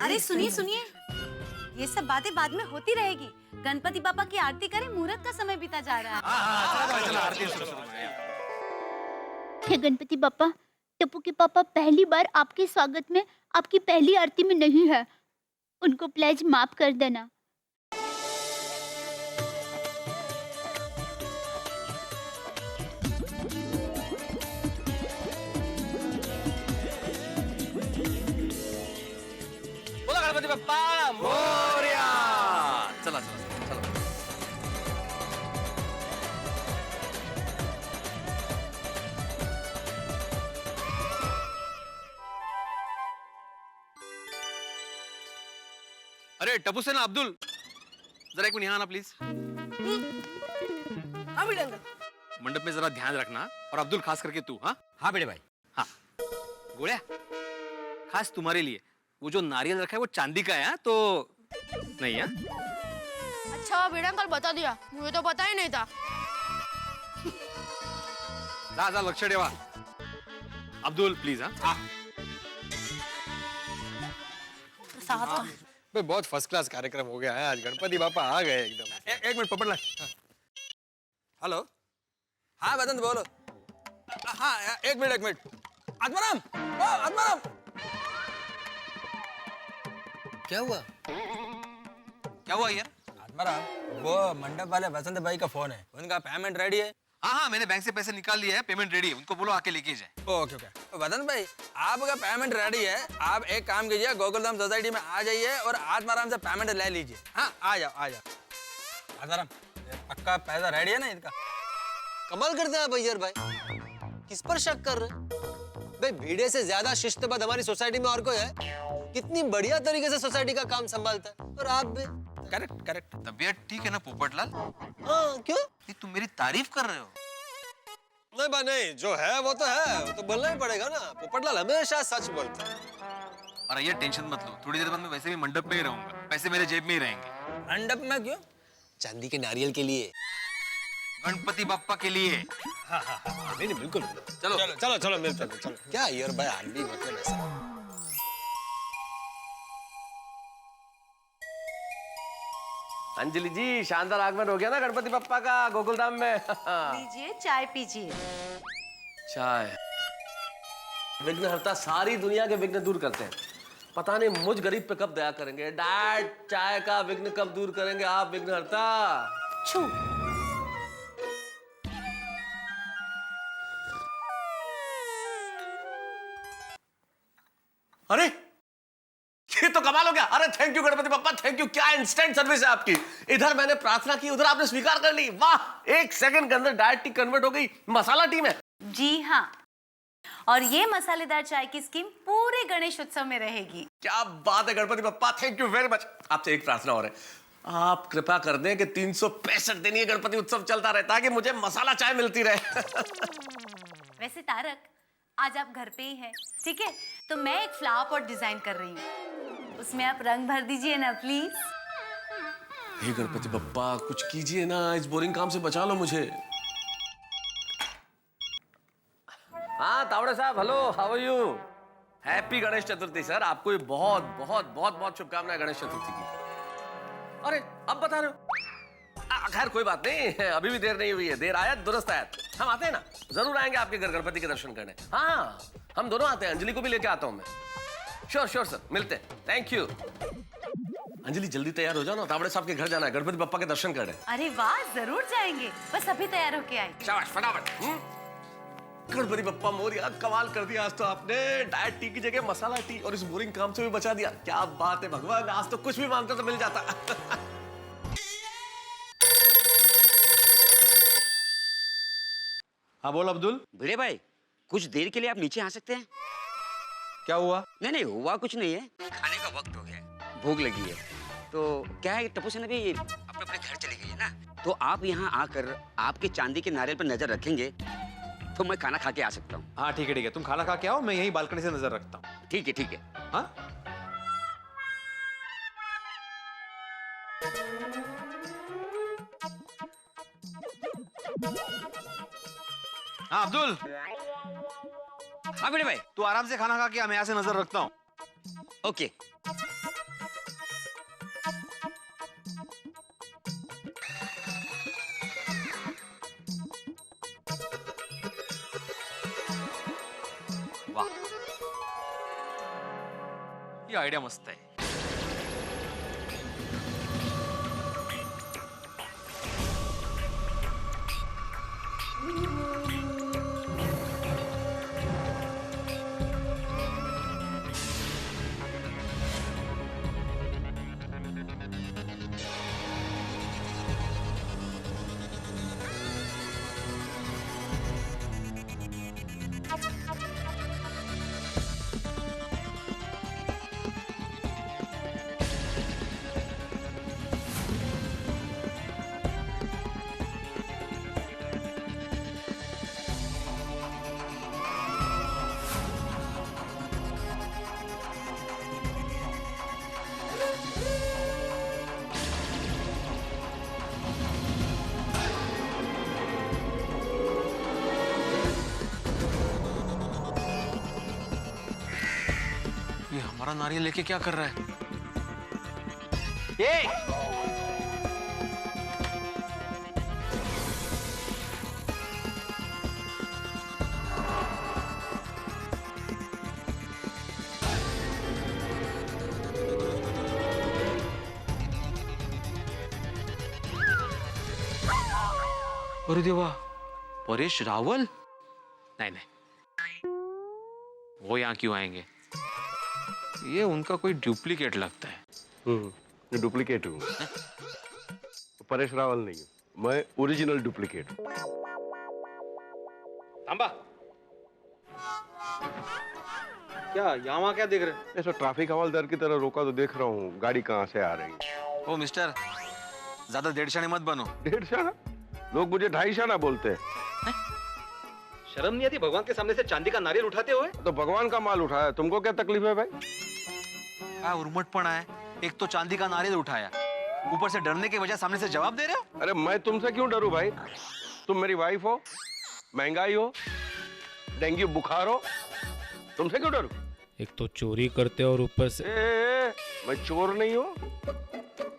D: अरे सुनिए सुनिए, ये सब बातें बाद में होती रहेगी। गणपति पापा की आरती करें, मुहूर्त का समय बीता जा रहा है।
C: हे गणपति पापा, टप्पू के पापा पहली बार आपके स्वागत में आपकी पहली आरती में नहीं है, उनको प्लीज माफ कर देना।
J: बोला गणपति बप्पा मोरया। चला चला चलो।
E: अरे टप्पू सेना, अब्दुल, जरा एक मिनट यहाँ आना प्लीज।
K: हाँ बिडंगा।
E: मंडप में जरा ध्यान रखना, और अब्दुल खास करके तू। हाँ
L: हाँ बेटे भाई।
E: हाँ गोड़िया, खास तुम्हारे लिए वो जो नारियल रखा है वो चांदी का है, हाँ? तो नहीं है।
F: अच्छा बेटा कल बता दिया, मुझे तो पता ही नहीं था।
E: जा लक्ष्य ठेवा। अब्दुल प्लीज। हाँ
I: भाई बहुत फर्स्ट क्लास कार्यक्रम हो गया है आज, गणपति बापा आ गए एकदम।
E: एक मिनट पकड़ ला।
I: हेलो, हाँ वदंत बोलो। हाँ एक मिनट। आत्माराम, ओ आत्माराम।
L: क्या हुआ?
E: क्या हुआ यार?
I: आत्माराम, वो मंडप वाले वसंत भाई का फोन है, उनका पेमेंट रेडी है?
E: हाँ, मैंने बैंक से पैसे निकाल लिए हैं, पेमेंट रेडी है, उनको बोलो आके लेके जाए।
I: ओके। वदंत भाई, आपका पेमेंट रेडी है, आप एक काम कीजिए, गोकुलधाम सोसाइटी में आ जाइए और आत्माराम से पेमेंट ले लीजिए। हाँ आ जाओ। आत्माराम, पक्का पैसा रेडी है ना इनका?
N: कमाल करते हैं भैया भाई, किस पर शक कर रहे? भाई भीड़े से ज्यादा शिस्तबद्ध हमारी सोसाइटी में और कोई है? कितनी बढ़िया तरीके से सोसाइटी का काम संभालता है, और आप भी।
E: करेक्ट। तबीयत ठीक है ना पोपटलाल?
N: हाँ, क्यों?
E: तुम मेरी तारीफ कर रहे हो?
N: नहीं, जो है वो तो है, वो तो बोलना ही पड़ेगा ना। पोपटलाल हमेशा सच बोलता है।
E: और ये टेंशन मत लो, थोड़ी देर बाद मैं वैसे भी मंडप में ही रहूंगा, पैसे मेरे जेब में ही रहेंगे।
I: मंडप में क्यों?
N: चांदी के नारियल के लिए,
E: गणपति बप्पा के लिए।
N: हाँ, नहीं बिल्कुल।
I: चलो मिलते हैं, चलो।
N: क्या यार भाई, आप भी मतलब ऐसा।
J: अंजलि जी, शानदार आगमन हो गया ना गणपति बप्पा का गोकुलधाम में।
D: लीजिए चाय पीजिए।
J: चाय विघ्नहर्ता सारी दुनिया के विघ्न दूर करते हैं, पता नहीं मुझ गरीब पे कब दया करेंगे। डैड, चाय का विघ्न कब दूर करेंगे आप विघ्नहर्ता?
D: छू।
J: अरे ये तो कमाल हो गया। अरे thank you Ganpati Bappa, thank you. क्या इंस्टेंट सर्विस है आपकी। इधर मैंने प्रार्थना की, उधर आपने स्वीकार कर ली। वाह, 1 सेकंड के अंदर डायट टी कन्वर्ट हो गई मसाला टी में।
D: जी हाँ, और ये मसालेदार चाय की स्कीम पूरे गणेश उत्सव में रहेगी।
J: क्या बात है Ganpati Bappa, thank you very much. आपसे एक प्रार्थना और है, आप कृपा कर दें कि 365 दिन ये गणपति उत्सव चलता रहे, ताकि मुझे मसाला चाय मिलती रहे।
D: वैसे तारक, आज आप घर पे ही हैं, ठीक है? तो मैं एक फ्लावर पॉट डिजाइन कर रही हूँ, उसमें आप रंग भर दीजिए ना प्लीज।
J: हे गणपति बप्पा, कुछ कीजिए ना, इस बोरिंग काम से बचा लो मुझे। हाँ तावड़े साहब, hello, how are you? Happy Ganesh Chaturthi sir. आपको बहुत बहुत बहुत बहुत शुभकामनाएं गणेश चतुर्थी की। अरे अब बता रहे हो? खैर कोई बात नहीं, अभी भी देर नहीं हुई है। देर आयत दुरुस्त आयत। हम आते हैं ना, जरूर आएंगे आपके घर गणपति के दर्शन करने। हाँ, हम दोनों आते हैं, अंजलि को भी लेके आता हूँ मैं। श्योर सर, मिलते हैं। Thank you. अंजलि जल्दी तैयार हो जाओ ना, तावड़े साहब के घर जाना है, गणपति बप्पा के दर्शन करने।
D: अरे वाह, जरूर जाएंगे, बस अभी तैयार होके आए।
J: शाबाश, फटाफट। गणपति बप्पा मोरिया, कमाल कर दिया आज तो आपने। डाइट टी की जगह मसाला टी, और इस बोरिंग काम से भी बचा दिया। क्या बात है भगवान, आज तो कुछ भी मांगता तो मिल जाता।
E: हाँ बोल अब्दुल।
L: भिड़े भाई, कुछ देर के लिए आप नीचे आ सकते हैं?
E: क्या हुआ?
L: नहीं हुआ कुछ नहीं है, खाने का वक्त हो गया, भूख लगी है। तो क्या है, टप्पू सेना भी अपने अपने घर चली गई है ना, तो आप यहाँ आकर आपके चांदी के नारियल पर नजर रखेंगे, तो मैं खाना खा के आ सकता हूँ।
E: हाँ ठीक है, तुम खाना खा के आओ, मैं यहीं बालकनी से नजर रखता हूँ।
L: ठीक है ठीक है।
E: हाँ हाँ अब्दुल।
L: हाँ बड़े भाई।
E: तू आराम से खाना खा के, मैं यहाँ से नजर रखता हूँ।
L: ओके।
E: वाह, ये आइडिया मस्त है। ये हमारा नारियल लेके क्या कर रहा है? ये अरे देवा, परेश रावल? नहीं नहीं, वो यहाँ क्यों आएंगे? ये उनका कोई डुप्लीकेट लगता है।
M: ये डुप्लीकेट हूँ। परेश रावल नहीं हूँ, मैं ओरिजिनल डुप्लीकेट हूँ।
E: तांबा, क्या यहाँ वहाँ क्या देख रहे हैं?
M: ऐसा ट्रैफिक हवलदार की तरह रोका तो देख रहा हूँ गाड़ी कहाँ से आ रही है।
E: ओ मिस्टर, ज्यादा डेढ़ शाने मत बनो।
M: डेढ़ शाना? लोग मुझे ढाई शाना बोलते हैं।
E: शर्म नहीं आती भगवान के सामने से चांदी का नारियल उठाते हुए?
M: तो भगवान का माल उठाया, तुमको क्या तकलीफ है भाई?
E: क्या उर्मटपना है, एक तो चांदी का नारियल उठाया, ऊपर से डरने की वजह सामने से जवाब दे रहे हो।
M: अरे मैं तुमसे क्यों डरूं भाई? तुम मेरी वाइफ हो, महंगाई हो, डेंगू बुखार हो, तुमसे क्यों डरूं?
O: एक तो चोरी करते और ऊपर से
M: मैं चोर नहीं हूँ,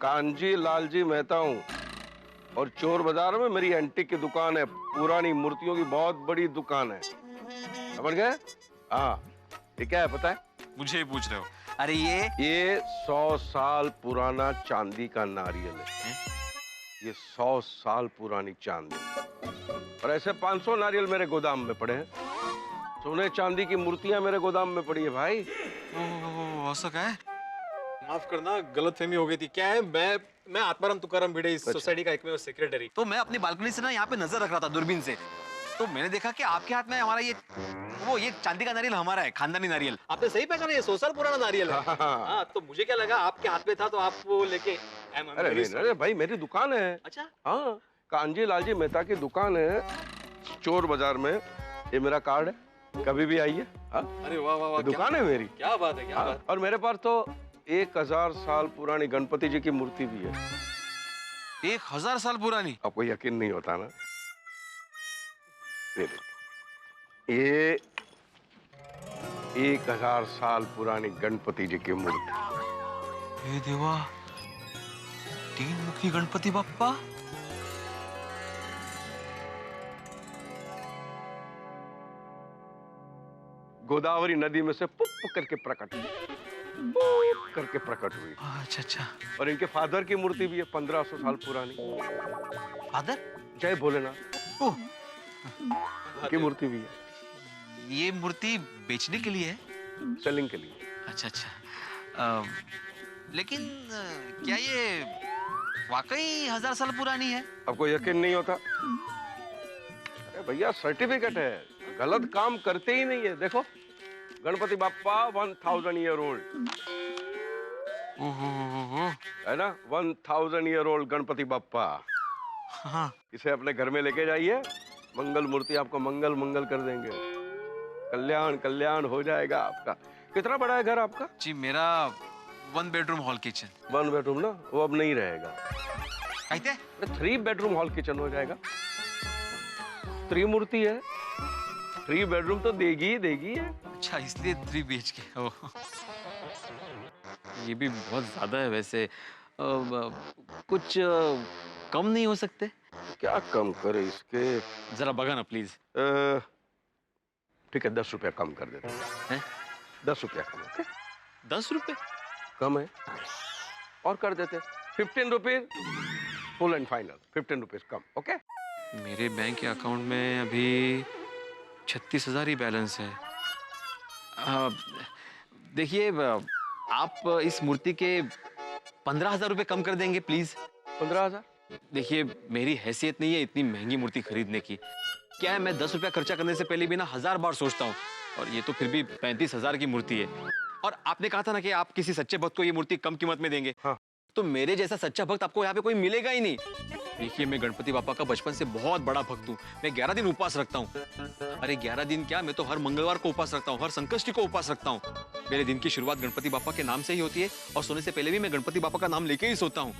M: कांजी लालजी मेहता हूँ, और चोर बाजार में मेरी एंटीक की दुकान है, पुरानी मूर्तियों की बहुत बड़ी दुकान है, समझ गए? हाँ, ये क्या है पता है?
E: मुझे ही पूछ रहे हो? अरे
M: ये 100 साल पुराना चांदी का नारियल है। ये 100 साल पुरानी चांदी, और ऐसे 500 नारियल मेरे गोदाम में पड़े हैं। सोने चांदी की मूर्तियां मेरे गोदाम में पड़ी है भाई।
E: ऐसा क्या है? माफ करना, गलतफहमी हो गई थी। क्या है, मैं आत्माराम तुकाराम भिड़े, इस सोसाइटी का एकमेव सेक्रेटरी। तो मैं अपनी बालकनी से ना यहाँ पे नजर रख रहा था दूरबीन से, तो मैंने देखा कि आपके हाथ में हमारा ये चांदी का नारियल हमारा है, खानदानी नारियल। आपने सही पहचाना, ये 100 साल पुराना नारियल है। हाँ, तो मुझे क्या लगा आपके हाथ में था तो आप वो लेके।
M: अरे भाई मेरी दुकान है।
E: अच्छा?
M: हाँ, कांजी लालजी मेहता की दुकान है चोर बाजार में। ये मेरा कार्ड है, कभी भी आइए।
E: अरे वाह वाह वाह,
M: दुकान है मेरी।
E: क्या बात है, क्या बात।
M: और मेरे पास तो 1000 साल पुरानी गणपति जी की मूर्ति भी है।
E: 1000 साल पुरानी?
M: आपको यकीन नहीं होता ना? ये 1000 साल पुरानी गणपति जी की मूर्ति।
E: हे देवा, 3 मुखी गणपति बप्पा।
M: गोदावरी नदी में से पुप करके प्रकट हुई।
E: अच्छा अच्छा।
M: और इनके फादर की मूर्ति भी है 1500 साल पुरानी।
E: फादर?
M: जय भोलेनाथ की मूर्ति भी है।
E: ये मूर्ति बेचने के लिए है?
M: सेलिंग के लिए।
E: अच्छा अच्छा। लेकिन क्या ये वाकई 1000 साल पुरानी है?
M: आपको यकीन नहीं होता? अरे भैया सर्टिफिकेट है, गलत काम करते ही नहीं है। देखो, गणपति बाप्पा 1000 ईयर ओल्ड है ना, 1000 ईयर ओल्ड गणपति बाप्पा।
E: हाँ।
M: इसे अपने घर में लेके जाइए मंगल मूर्ति आपको मंगल मंगल कर देंगे। कल्याण कल्याण हो जाएगा आपका। कितना बड़ा है घर आपका?
E: जी मेरा 1 बेडरूम हॉल किचन।
M: 1 बेडरूम ना, वो अब नहीं रहेगा।
E: कहते
M: 3 बेडरूम हॉल किचन हो जाएगा। त्रिमूर्ति है, 3 बेडरूम तो देगी ही देगी है।
E: अच्छा इसलिए 3 BHK। ये भी बहुत ज्यादा है वैसे। कुछ कम नहीं हो सकते?
M: क्या कम करे इसके?
E: जरा बगा ना प्लीज।
M: ठीक है 10 रुपया कम कर देते हैं। 10 रुपया कम। ओके
E: 10 रुपए
M: कम है और कर देते 15 rupees full and final. 15 rupees come. Okay
E: मेरे बैंक के अकाउंट में अभी 36,000 ही बैलेंस है। देखिए आप इस मूर्ति के 15,000 रुपए कम कर देंगे प्लीज।
M: 15,000?
E: देखिए मेरी हैसियत नहीं है इतनी महंगी मूर्ति खरीदने की। क्या है मैं 10 रुपया खर्चा करने से पहले भी ना 1000 बार सोचता हूँ, और ये तो फिर भी 35,000 की मूर्ति है। और आपने कहा था ना कि आप किसी सच्चे भक्त को ये मूर्ति कम कीमत में देंगे।
M: हाँ।
E: तो मेरे जैसा सच्चा भक्त आपको यहाँ पे कोई मिलेगा ही नहीं। देखिए मैं गणपति बापा का बचपन से बहुत बड़ा भक्त हूँ। मैं 11 दिन उपवास रखता हूँ। अरे 11 दिन क्या, मैं तो हर मंगलवार को उपवास रखता हूँ, हर संकष्टी को उपवास रखता हूँ। मेरे दिन की शुरुआत गणपति बापा के नाम से ही होती है, और सोने से पहले भी मैं गणपति बापा का नाम लेके ही सोता हूँ।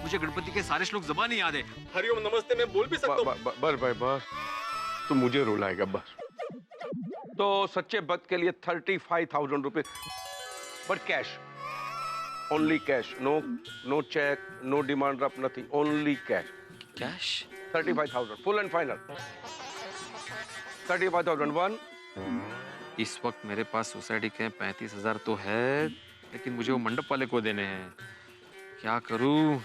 E: मुझे गणपति के सारे श्लोक ज़बान ही याद है। हरिओम नमस्ते मैं बोल भी सकता हूँ।
M: बस भाई बस, तो मुझे रुलाएगा बस। तो सच्चे भक्त के लिए 35,000 रुपए, but cash, only cash. No cheque, no demand draft, nothing, only cash.
E: Cash
M: 35,000 full and final. 35,001।
E: इस वक्त मेरे पास सोसाइटी के 35,000 तो है, लेकिन मुझे वो मंडप वाले को देने हैं। क्या करूं?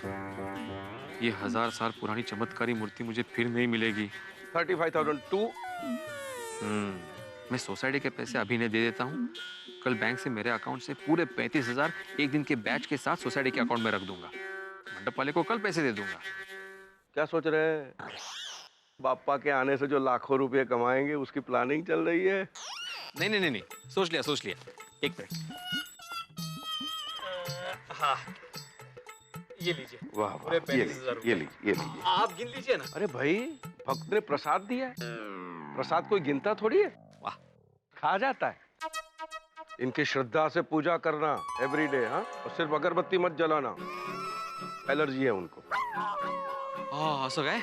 E: ये 1000 साल पुरानी चमत्कारी मूर्ति मुझे फिर नहीं मिलेगी।
M: 35,002।
E: मैं सोसाइटी के पैसे अभी नहीं दे देता हूँ। कल बैंक से मेरे अकाउंट से पूरे 35,000 एक दिन के बैच के साथ सोसाइटी के अकाउंट में रख दूंगा। मंडप वाले को कल पैसे दे दूंगा।
M: क्या सोच रहे हैं? बापा के आने से जो लाखों रुपए कमाएंगे उसकी प्लानिंग चल रही है।
E: नहीं, सोच लिया। एक मिनट। हाँ ये लीजिए।
M: वाह वाह, ये लीजिए।
E: आप गिन लीजिए ना।
M: अरे भाई भक्त ने प्रसाद दिया है, प्रसाद कोई गिनता थोड़ी है,
E: वाह
M: खा जाता है। इनकी श्रद्धा से पूजा करना एवरीडे। हाँ, और सिर्फ अगरबत्ती मत जलाना, एलर्जी है उनको।
E: सो गए?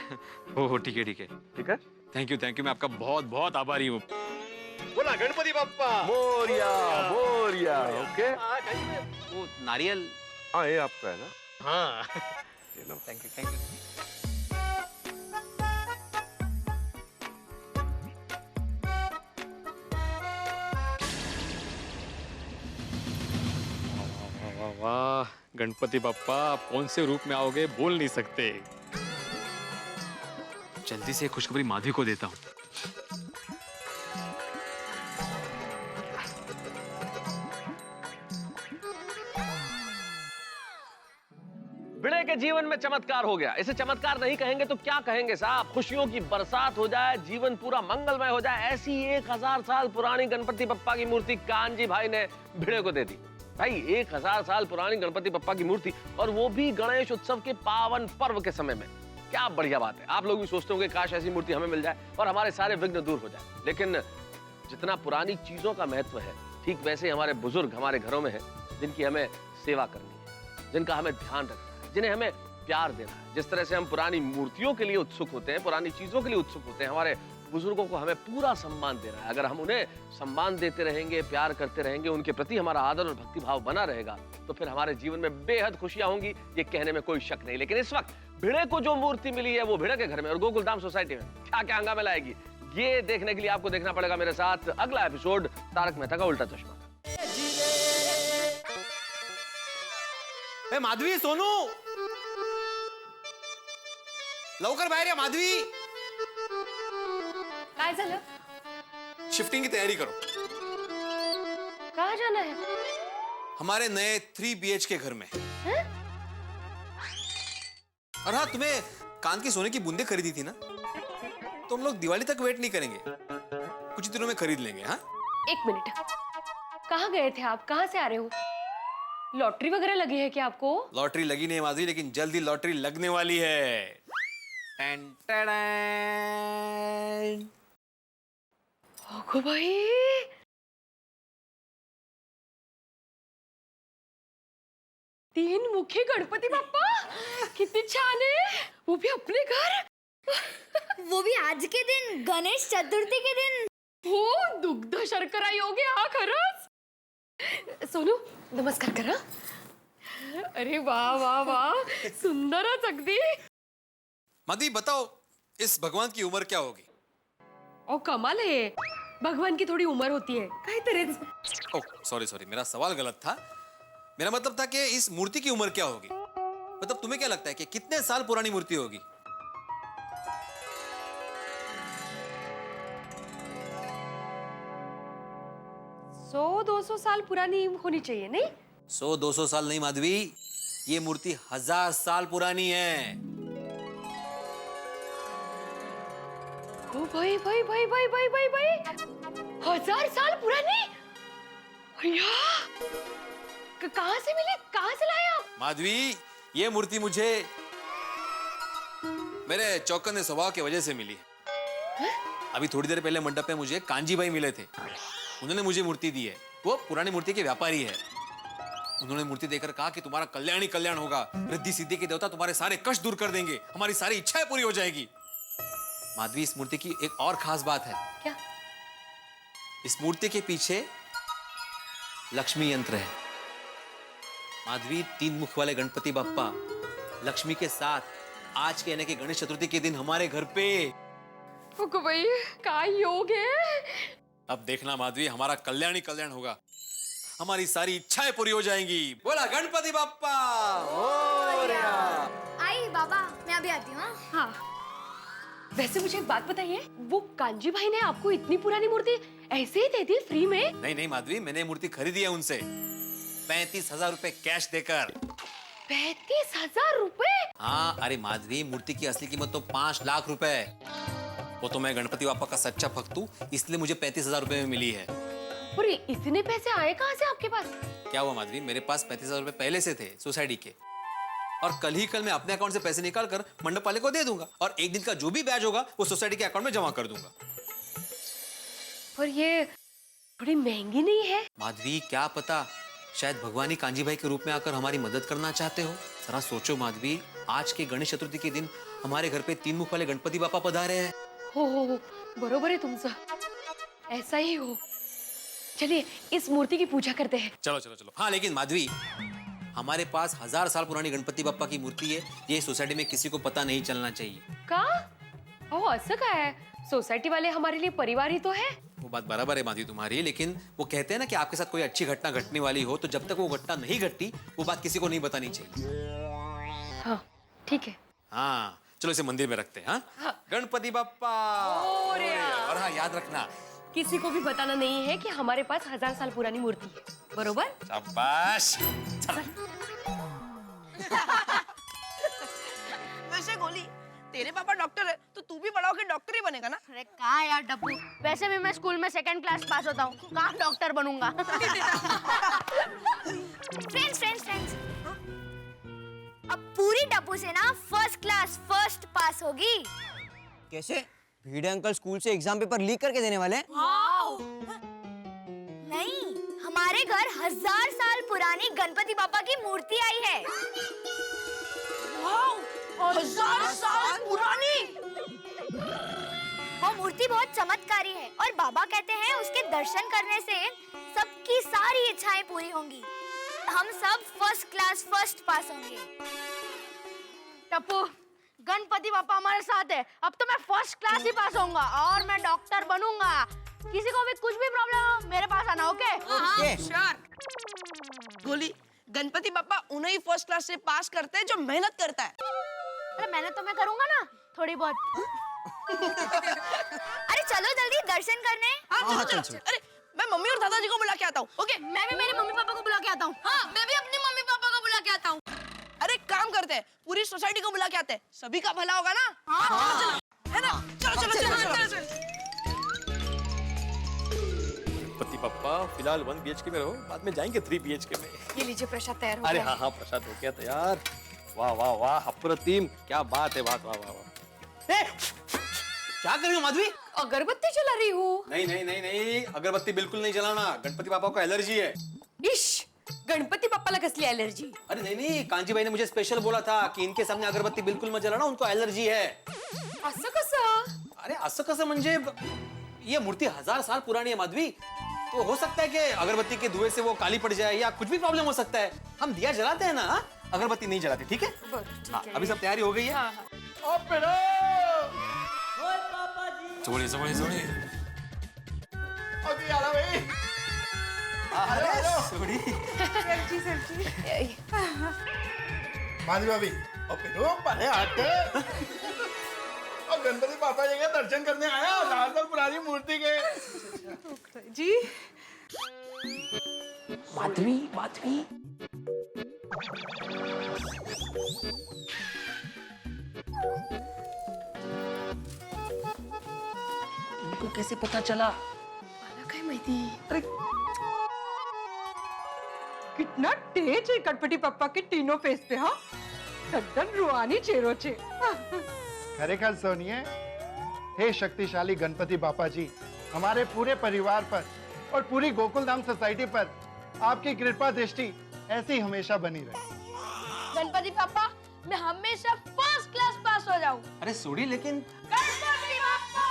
E: ओह ठीक है। थैंक यू, मैं आपका बहुत बहुत आभारी हूँ।
I: बोला गणपति बाप्पा
M: मोरिया। ओके
E: वो नारियल।
M: हाँ ये आपका है ना?
E: हाँ
M: थैंक यू।
E: वाह गणपति बाप्पा, आप कौन से रूप में आओगे बोल नहीं सकते। जल्दी से खुशखबरी माधवी को देता हूँ।
J: भिड़े के जीवन में चमत्कार हो गया। इसे चमत्कार नहीं कहेंगे तो क्या कहेंगे साहब? खुशियों की बरसात हो जाए, जीवन पूरा मंगलमय हो जाए, ऐसी 1000 साल पुरानी गणपति बप्पा की मूर्ति कानजी भाई ने भिड़े को दे दी। भाई 1000 साल पुरानी गणपति बप्पा की मूर्ति, और वो भी गणेश उत्सव के पावन पर्व के समय में। क्या बढ़िया बात है। आप लोग भी सोचते होंगे काश ऐसी मूर्ति हमें मिल जाए और हमारे सारे विघ्न दूर हो जाए। लेकिन जितना पुरानी चीजों का महत्व है, ठीक वैसे हमारे बुजुर्ग हमारे घरों में है, जिनकी हमें सेवा करनी है, जिनका हमें ध्यान रखना है, जिन्हें हमें प्यार देना है। जिस तरह से हम पुरानी मूर्तियों के लिए उत्सुक होते हैं, पुरानी चीजों के लिए उत्सुक होते हैं, हमारे बुजुर्गों को हमें पूरा सम्मान देना है। अगर हम उन्हें सम्मान देते रहेंगे, प्यार करते रहेंगे, उनके प्रति हमारा आदर और भक्ति भाव बना रहेगा, तो फिर हमारे जीवन में बेहद खुशियां होंगी, ये कहने में कोई शक नहीं। लेकिन इस वक्त भिड़े को जो मूर्ति मिली है वो भिड़े के घर में और गोकुलधाम सोसाइटी में क्या क्या हंगामे लाएगी, ये देखने के लिए आपको देखना पड़ेगा मेरे साथ अगला एपिसोड तारक मेहता का उल्टा चश्मा।
N: माधवी, सोनू लवकर बाहेर या। माधवी,
F: काय झालं?
N: शिफ्टिंग की तैयारी करो।
F: कहाँ जाना है?
N: हमारे नए 3 BHK घर में। और हाँ, तुम्हें कान की सोने की बूंदे खरीदी थी ना, तो हम लोग दिवाली तक वेट नहीं करेंगे, कुछ दिनों में खरीद लेंगे। हाँ
F: 1 मिनट, कहाँ गए थे आप? कहाँ से आ रहे हो? लॉटरी वगैरह लगी है क्या आपको?
N: लॉटरी लगी नहीं माधवी, लेकिन जल्दी लॉटरी लगने वाली है।
E: टन टडन।
F: ओगो भाई, तीन मुखी गणपती बाप्पा, किती छान आहे, वो भी अपने घर।
C: वो भी आज के दिन, गणेश चतुर्थी के दिन।
F: हो, दुग्ध शर्करा योग आहे हा खरंच। सोनू नमस्कार करा। अरे वाह वाह वाह, सुंदरच अगदी।
E: माधवी बताओ, इस भगवान की उम्र क्या होगी?
F: ओ कमाल है, भगवान की थोड़ी उम्र होती है काहीतरीच।
E: ओह सॉरी सॉरी, मेरा सवाल गलत था। मेरा मतलब था कि इस मूर्ति की उम्र क्या होगी। मतलब तुम्हें क्या लगता है कि कितने साल पुरानी मूर्ति होगी?
F: सौ 200 साल पुरानी होनी चाहिए नहीं?
E: 100-200 साल नहीं माधवी, ये मूर्ति 1000 साल पुरानी है।
F: ओ भाई भाई भाई भाई भाई भाई भाई, 1000 साल पुरानी? भैया कहाँ से मिली, कहाँ से लाए आप?
E: माधवी, ये मूर्ति मुझे मेरे चौकन्ने स्वभाव की वजह से मिली है। अभी थोड़ी देर पहले मंडप में मुझे कांजी भाई मिले थे, उन्होंने मुझे मूर्ति दी है। वो पुरानी मूर्ति के व्यापारी है। उन्होंने मूर्ति देकर कहा कि तुम्हारा कल्याण ही कल्याण होगा, रिद्धि सिद्धि के देवता तुम्हारे सारे कष्ट दूर कर देंगे, हमारी सारी इच्छाएं पूरी हो जाएगी। माधवी, इस मूर्ति की एक और खास बात है।
F: क्या?
E: इस मूर्ति के पीछे लक्ष्मी यंत्र है। माधवी, 3 मुख वाले गणपति बप्पा लक्ष्मी के साथ आज के यानी कि गणेश चतुर्थी के दिन हमारे घर पे।
F: ओगो भाई, क्या योग है।
E: अब देखना माधवी, हमारा कल्याण ही कल्याण होगा, हमारी सारी इच्छाएं पूरी हो जाएंगी। बोला गणपति बप्पा मोरया।
C: आई बाबा, मैं अभी आती हूँ।
F: हाँ, वैसे मुझे एक बात बताइए, वो कांजी भाई ने आपको इतनी पुरानी मूर्ति ऐसे ही दे दी फ्री में?
E: नहीं नहीं माधवी, मैंने मूर्ति खरीदी है उनसे 35,000 रुपए कैश देकर।
F: 35,000 रुपए?
E: हाँ, अरे माधवी, मूर्ति की असली कीमत तो 5 लाख रुपए है। वो तो मैं गणपति बापा का सच्चा भक्त हूँ, इसलिए मुझे 35,000 रुपए में मिली है।
F: और इतने पैसे आए कहाँ से आपके पास?
E: क्या हुआ माधवी, मेरे पास 35,000 रुपए पहले से थे सोसाइटी के, और कल ही कल मैं अपने अकाउंट से पैसे निकाल कर मंडप वाले को दे दूंगा, और एक दिन का जो भी ब्याज होगा वो सोसाइटी के अकाउंट में जमा कर दूंगा।
F: पर ये थोड़ी महंगी नहीं है?
E: माधवी, क्या पता, शायद भगवान ही कांजी भाई के रूप में आकर हमारी मदद करना चाहते हो। जरा सोचो माधवी, आज के गणेश चतुर्थी के दिन हमारे घर पे 3 मुख वाले गणपति बापा पधारे हैं।
F: हो, बरोबर है तुमचं, ऐसा ही हो। चलिए इस मूर्ति की पूजा करते हैं।
E: चलो चलो चलो। हाँ, लेकिन माधवी, हमारे पास 1000 साल पुरानी गणपति बापा की मूर्ति है, ये सोसाइटी में किसी को पता नहीं चलना चाहिए।
F: का? ओह, असं काय है? सोसाइटी वाले हमारे लिए परिवार ही तो है।
E: वो बात बराबर है माधवी तुम्हारी, लेकिन वो कहते हैं ना कि आपके साथ कोई अच्छी घटना घटने वाली हो तो जब तक वो घटना नहीं घटती वो बात किसी को नहीं बतानी चाहिए।
F: हाँ ठीक है।
E: हाँ चलो इसे मंदिर में रखते हैं। हाँ? गणपति बप्पा मोरया। और हाँ याद रखना,
F: किसी को भी बताना नहीं है कि हमारे पास 1000 साल पुरानी मूर्ति है, बरोबर?
E: शाबाश।
K: वैसे गोली, तेरे पापा डॉक्टर है तो तू भी बड़ा होकर डॉक्टर ही बनेगा ना?
C: अरे कहाँ यार डब्बू, वैसे भी मैं स्कूल में 2nd क्लास पास होता हूँ, कहाँ डॉक्टर बनूंगा। फ्रेंड्स, अब पूरी डब्बू से ना 1st क्लास फर्स्ट पास होगी।
L: कैसे? भिड़े अंकल स्कूल से एग्जाम पेपर लीक करके देने वाले हैं?
C: नहीं, हमारे घर 1000 साल पुरानी गणपति बापा की मूर्ति आई है।
K: 1000 साल पुरानी?
C: वो मूर्ति बहुत चमत्कारी है और बाबा कहते हैं उसके दर्शन करने से सबकी सारी इच्छाएं पूरी होंगी। हम सब 1st क्लास फर्स्ट पास होंगे। टप्पू, गणपति बापा हमारे साथ है, अब तो मैं 1st क्लास ही पास होऊंगा और मैं डॉक्टर बनूंगा। किसी को भी कुछ भी प्रॉब्लम हो मेरे पास आना, ओके?
K: हाँ, श्योर। गोली, गणपति बापा उन्हें ही 1st क्लास से पास करते हैं जो मेहनत करता है।
C: अरे मेहनत तो मैं करूंगा ना, थोड़ी बहुत। अरे चलो जल्दी दर्शन करने।
K: हाँ, चलो। अरे मैं मम्मी और दादाजी को बुला के आता हूँ, ओके?
C: मैं भी मेरे मम्मी पापा को बुला के आता हूँ।
K: हाँ, मैं भी अपनी मम्मी पापा को बुला के आता हूँ। अरे काम करते हैं, पूरी सोसाइटी को बुला के आते हैं, सभी का भला होगा ना? हाँ, चलो, है ना? चलो।
I: गणपति बप्पा फिलहाल 1 BHK में रहो, बाद में जाएंगे 3 BHK में।
F: ये लीजिए प्रसाद तैयार हो
I: अरे
F: गया।
I: हाँ, प्रसाद हो गया तैयार। वाह वाह वाह, अप्रतिम, क्या बात है, वाह वाह वाह।
E: क्या कर रही हो माधवी?
F: अगरबत्ती जला रही हूँ।
E: नहीं नहीं नहीं नहीं, अगरबत्ती बिल्कुल नहीं जलाना, गणपति पापा को एलर्जी है।
F: इश, गणपती बाप्पाला कसली एलर्जी?
E: अरे नहीं नहीं, कांजी भाई ने मुझे स्पेशल बोला था कि इनके सामने अगरबत्ती बिल्कुल मत जलाना, उनको एलर्जी है।
F: असं कसं?
E: अरे असं कसं म्हणजे ये मूर्ति 1000 साल पुरानी है माधवी, तो हो सकता है कि अगरबत्ती के धुएं से वो काली पड़ जाए या कुछ भी प्रॉब्लम हो सकता है। हम दिया जलाते हैं ना, हाँ? अगरबत्ती नहीं जलाते, ठीक है? हाँ, अभी सब तैयारी हो गई है?
F: हाँ,
E: सोड़े सोड़े सोड़े।
G: अभी आ रहा भाई।
E: अरे सोड़ी।
G: माधवी भाभी, पहले आते और गणपति पापा जी के दर्शन करने आया 1000 साल पुरानी मूर्ति के।
D: जी
H: माधवी माधवी इनको कैसे पता चला?
F: मला काय माहिती?
H: अरे
P: कितना तेज है गणपति पप्पा के तीनों फेस पे, हाँ एकदम रूहानी चेहरों छे।
Q: खरेखर सोनिए, हे शक्तिशाली गणपति बापा जी, हमारे पूरे परिवार पर और पूरी गोकुलधाम सोसाइटी पर आपकी कृपा दृष्टि ऐसी हमेशा बनी रहे।
F: गणपति पापा, मैं हमेशा फर्स्ट क्लास पास हो जाऊं।
E: अरे सोड़ी, लेकिन
F: गणपति बाप्पा!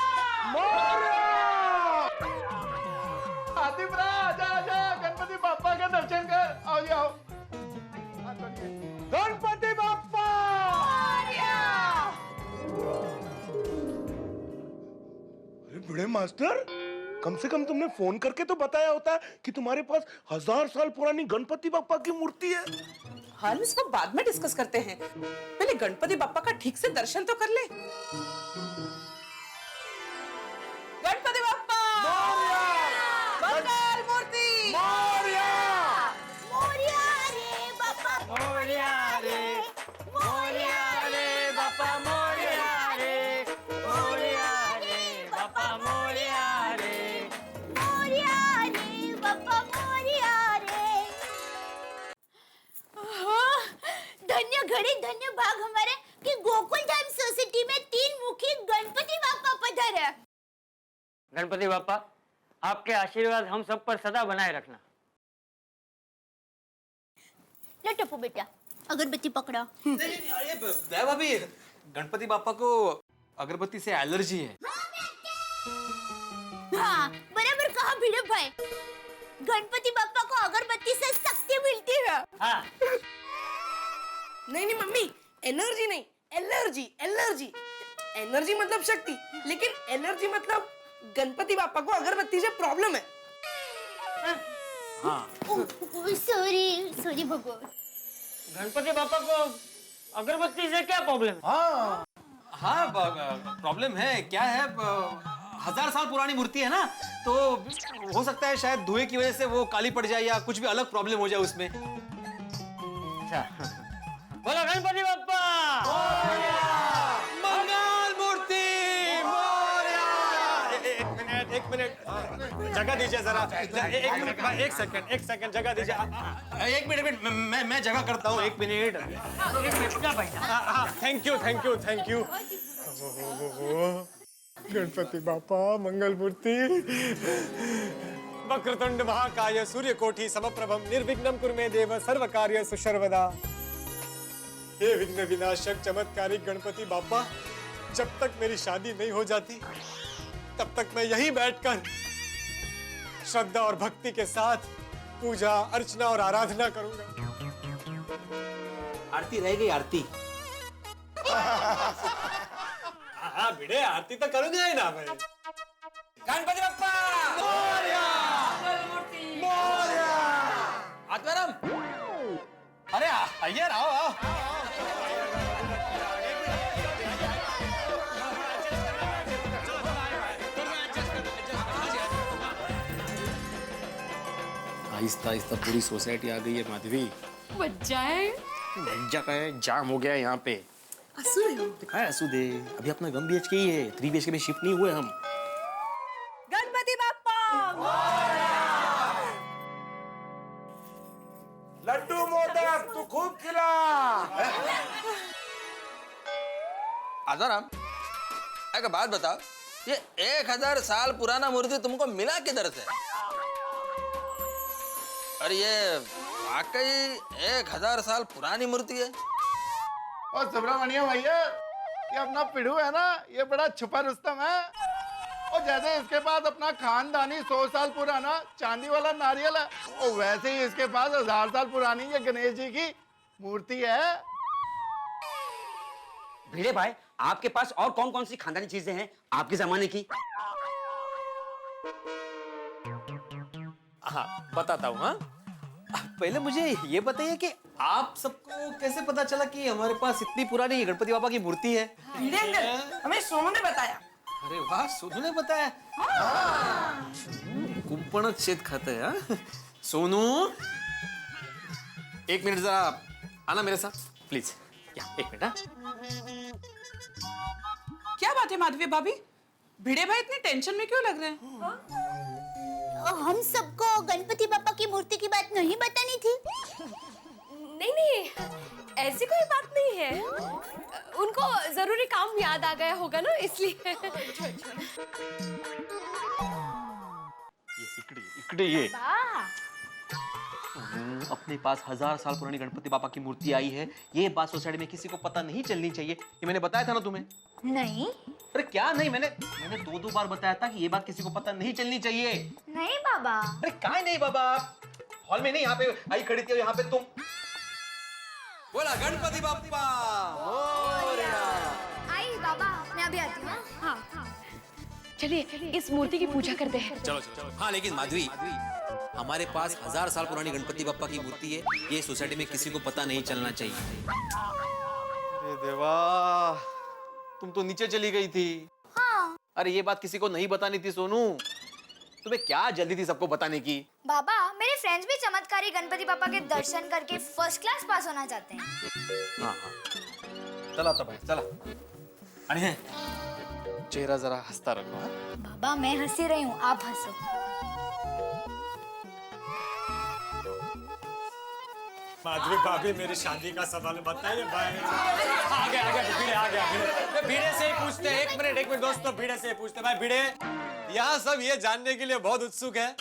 Q: आतिफ रा, आजा आजा, गणपति बापा का दर्शन कर, आओ जी आओ। गणपति बापा!
G: अरे बड़े मास्टर, कम से कम तुमने फोन करके तो बताया होता कि तुम्हारे पास 1000 साल पुरानी गणपति बापा की मूर्ति है।
K: हम इसको बाद में डिस्कस करते हैं, पहले गणपति बाप्पा का ठीक से दर्शन तो कर ले। गणपति बाप्पा मंगल मूर्ति
C: मोरया रे बापा,
H: मोरया रे, मोरया रे बापा, मोरया रे, मोरया रे बापा, मोरया रे,
C: मोरया रे बापा, मोरया रे। धन्य घड़ी धन्य भाग हमारे कि गोकुलधाम सोसाइटी में 3 मुखी गणपति बापा पधारे।
H: गणपति बाप्पा, आपके आशीर्वाद हम सब पर सदा बनाए रखना।
C: ले टप्पू बेटा, अगरबत्ती पकड़ा।
E: अरे दया भाभी, गणपति बापा को अगरबत्ती से एलर्जी है।
C: हाँ, बराबर कहा भिड़े भाई, गणपति बापा को अगरबत्ती से शक्ति मिलती है।
H: हाँ।
K: नहीं नहीं मम्मी, एनर्जी नहीं, एलर्जी। एलर्जी एनर्जी मतलब शक्ति, लेकिन एलर्जी मतलब गणपति बापा को अगरबत्ती से प्रॉब्लम है।
E: हाँ।
C: सॉरी सॉरी भगवान।
H: गणपति बापा को अगरबत्ती से क्या प्रॉब्लम है?
E: हाँ हाँ, प्रॉब्लम है, क्या है, 1000 साल पुरानी मूर्ति है ना, तो हो सकता है शायद धुएं की वजह से वो काली पड़ जाए या कुछ भी अलग प्रॉब्लम हो जाए उसमें।
H: अच्छा, बोलो गणपति बाप्पा!
I: मंगल मूर्ति एक मिनट जगह दीजिए जरा। एक सेकंड जगह दीजिए।
E: एक मिनट, मैं जगह करता हूँ, एक मिनट।
I: Thank you. गणपति बापा, मंगल मूर्ति। वक्रतुंड महाकाय सूर्यकोटि समप्रभम निर्विघ्नं कुरु मे देव सर्व कार्येषु सर्वदा। हे विघ्न विनाशक चमत्कारी गणपति बापा, जब तक मेरी शादी नहीं हो जाती तब तक मैं यहीं बैठकर श्रद्धा और भक्ति के साथ पूजा अर्चना और आराधना करूंगा।
E: आरती रह गई, आरती।
I: हाँ भिड़े, आरती तो करूंगा ही ना मैं।
E: गणपति बाप्पा मोरया! मोरया! आत्माराम, अरे आइए, आओ। आहिस्ता आहिस्ता पूरी सोसाइटी आ गई है माधवी।
F: मज्जा है।
E: मज्जा का है, जाम हो गया यहाँ पे। दिखाया असुदे, अभी अपना 1 BHK ही है, 3 BHK में शिफ्ट नहीं हुए हम।
K: गणपति बाप्पा
G: लड्डू मोदक तू खूब खिला।
E: आजाराम,
R: एक बात बताओ, ये 1000 साल पुराना मूर्ति तुमको मिला किधर से? और ये वाकई 1000 साल पुरानी मूर्ति है?
Q: और सुब्रमण्यम भैया, ये अपना पिढ़ू है ना, ये बड़ा छुपा रुस्तम है। और जैसे इसके पास अपना खानदानी 100 साल पुराना चांदी वाला नारियल है, और वैसे ही इसके पास 1000 साल पुरानी ये गणेश जी की मूर्ति है।
L: भिड़े भाई, आपके पास और कौन कौन सी खानदानी चीजें हैं आपके जमाने की?
E: हाँ बताता हूँ। हाँ, पहले मुझे ये बताइए कि आप सबको कैसे पता चला कि हमारे पास इतनी पुरानी गणपति बाबा की मूर्ति है?
K: भिड़े अंकल, हमें सोनू ने बताया।
E: अरे वाह, सोनू ने बताया। कुंपण छेद खाता है। हाँ? सोनू, 1 मिनट जरा आना मेरे साथ प्लीज। या 1 मिनट। हाँ,
K: क्या बात है माधवी भाभी, भिड़े भाई इतने टेंशन में क्यों लग रहे हैं?
C: हम सबको गणपति पापा की मूर्ति की बात नहीं बतानी थी?
F: नहीं नहीं, ऐसी कोई बात नहीं है। उनको जरूरी काम याद आ गया होगा ना, इसलिए।
E: इकड़े ये अपने पास 1000 साल पुरानी गणपति बाबा की मूर्ति आई है, ये बात सोसाइटी में किसी को पता नहीं चलनी चाहिए। ये मैंने बताया था ना तुम्हें?
C: नहीं।
E: अरे क्या नहीं, मैंने 2 बार बताया था कि ये बात किसी को पता नहीं चलनी चाहिए।
C: नहीं बाबा।
E: अरे काय नहीं बाबा, हॉल में नहीं, यहाँ पे आई खड़ी थी, यहाँ पे तुम। बोला गणपति बाप्पा मोरया।
C: आई बाबा, मैं अभी आती हूँ। हाँ।
F: चलिए इस मूर्ति की पूजा करते हैं।
E: चलो चलो। हाँ लेकिन माधवी, हमारे पास 1000 साल पुरानी गणपति बाप्पा की मूर्ति है, ये सोसाइटी में किसी को पता नहीं चलना चाहिए। अरे देवा, तुम तो नीचे चली गई थी।
C: हाँ।
E: अरे ये बात किसी को नहीं बतानी थी सोनू, तुम्हें क्या जल्दी थी सबको बताने की?
C: बाबा, मेरे फ्रेंड्स भी चमत्कारी गणपति पापा के दर्शन करके फर्स्ट क्लास पास होना चाहते हैं।
E: हाँ हाँ, चला तो भाई चला। अरे चेहरा जरा हंसता रखो। हाँ?
C: बाबा मैं हंसी रही हूँ, आप हंसो।
I: माधवी भाभी, मेरी शादी का सवाल बताइए भाई। आ गया भीड़े से ही पूछते हैं। 1 मिनट दोस्तों, भीड़े से ही पूछते हैं। भाई भीड़े, यहाँ सब ये जानने के लिए बहुत उत्सुक है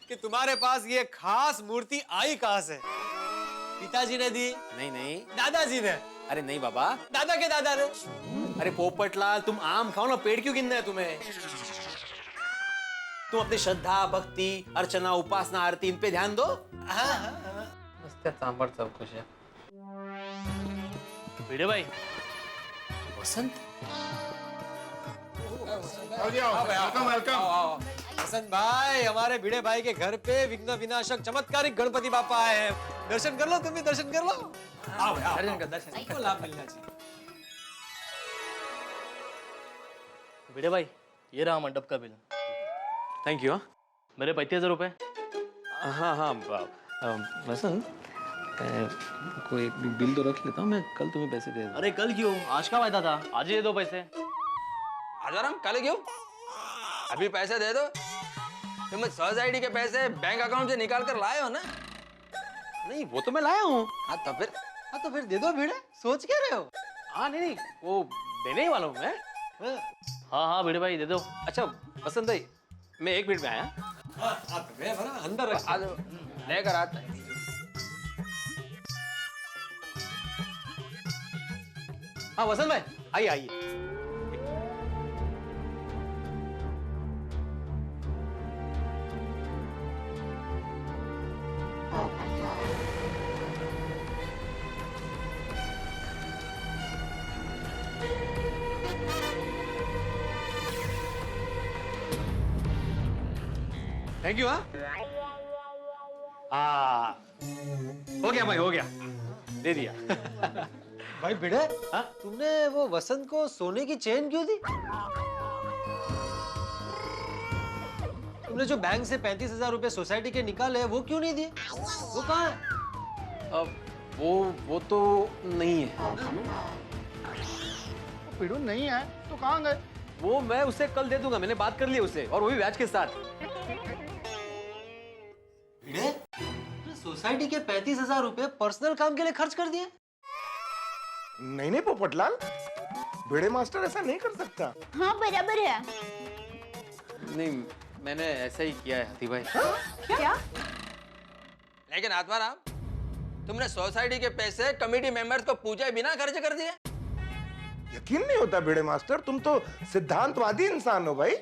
I: कि तुम्हारे पास ये खास मूर्ति आई कहाँ से? पिताजी ने दी? नहीं, दादाजी ने? अरे नहीं बाबा, दादा के दादा ने। अरे पोपटलाल, तुम आम खाओ ना, पेड़ क्यों गिनना है तुम्हें? तुम अपनी श्रद्धा, भक्ति, अर्चना, उपासना, आरती, इन पे ध्यान दो। सांबर सब कुछ है। भिड़े भाई, वसंत,
Q: वेलकम।
I: वसंत भाई, हमारे भिड़े भाई के घर पे विघ्न विनाशक चमत्कारिक गणपति बापा आए हैं। दर्शन कर लो, तुम भी दर्शन कर लो। आओ दर्शन को लाभ मिलना चाहिए।
S: भिड़े भाई, ये रहा मंडप का बिल।
E: Thank you.
S: मेरे 35,000 रुपए।
E: हाँ वसंत, कोई एक बिल तो रख लेता हूँ मैं, कल तुम्हें पैसे दे दूँ।
S: अरे कल क्यों, आज का वायदा था, आज ही दे दो पैसे।
R: आजाराम, कल क्यों? अभी पैसे दे दो। तुम सोसाइटी के पैसे बैंक अकाउंट से निकाल कर लाए हो ना?
E: नहीं, वो तो मैं लाया हूँ।
R: हाँ तो फिर
E: दे दो भिड़े, सोच क्या रहे हो? हाँ नहीं, वो देने ही वाला हूँ मैं।
S: हाँ भिड़े भाई दे दो।
E: अच्छा वसंत भाई, मैं 1 मिनट में आया।
R: अंदर लेकर आता है।
E: हाँ वसंत भाई, आइए। Thank you. हाँ हो गया भाई, हो गया, दे दिया।
I: भाई भिड़े, तुमने वो वसंत को सोने की चेन क्यों दी? तुमने जो बैंक से 35,000 रुपए सोसाइटी के निकाले, वो क्यों नहीं दिए? वो कहाँ है?
E: वो तो नहीं है।
Q: पिड़ू नहीं है तो कहाँ गए?
E: वो मैं उसे कल दे दूंगा, मैंने बात कर ली उससे, और वो भी ब्याज के साथ।
I: सोसाइटी के 35,000 रुपए पर्सनल काम के लिए खर्च कर दिए?
G: नहीं नहीं पोपटलाल, भिड़े मास्टर ऐसा नहीं कर सकता।
C: हाँ बराबर है।
S: नहीं, मैंने ऐसा ही किया है हाथी भाई।
K: क्या?
R: लेकिन आत्माराम, तुमने सोसाइटी के पैसे कमेटी मेंबर्स को पूछे बिना खर्च कर दिए।
G: यकीन नहीं होता भिड़े मास्टर, तुम तो सिद्धांतवादी इंसान हो भाई।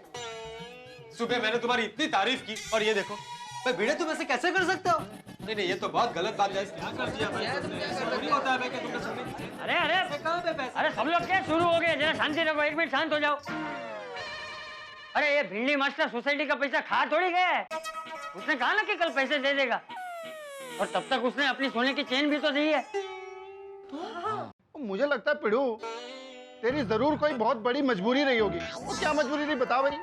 I: सुबह मैंने तुम्हारी इतनी तारीफ की और ये देखो भाई, भिड़े तुम ऐसे कैसे कर सकते हो? नहीं नहीं, ये तो बहुत गलत बात है। क्या कर दिया भाई? ऐसा थोड़ी होता है भाई कि तुमने सुनी।
H: अरे अरे
I: कहाँ पे पैसे?
H: अरे सब लोग क्या शुरू हो गए? जरा शांति रखो, एक मिनट शांत हो जाओ। अरे ये भिंडी मास्टर सोसाइटी का पैसा खा थोड़ी गया है। उसने कहा ना कि कल पैसे दे देगा, और तब तक उसने अपनी सोने की चेन भी तो दी है।
Q: मुझे लगता है पिड़ू, तेरी जरूर कोई बहुत बड़ी मजबूरी रही होगी। वो क्या मजबूरी रही, बता भाई।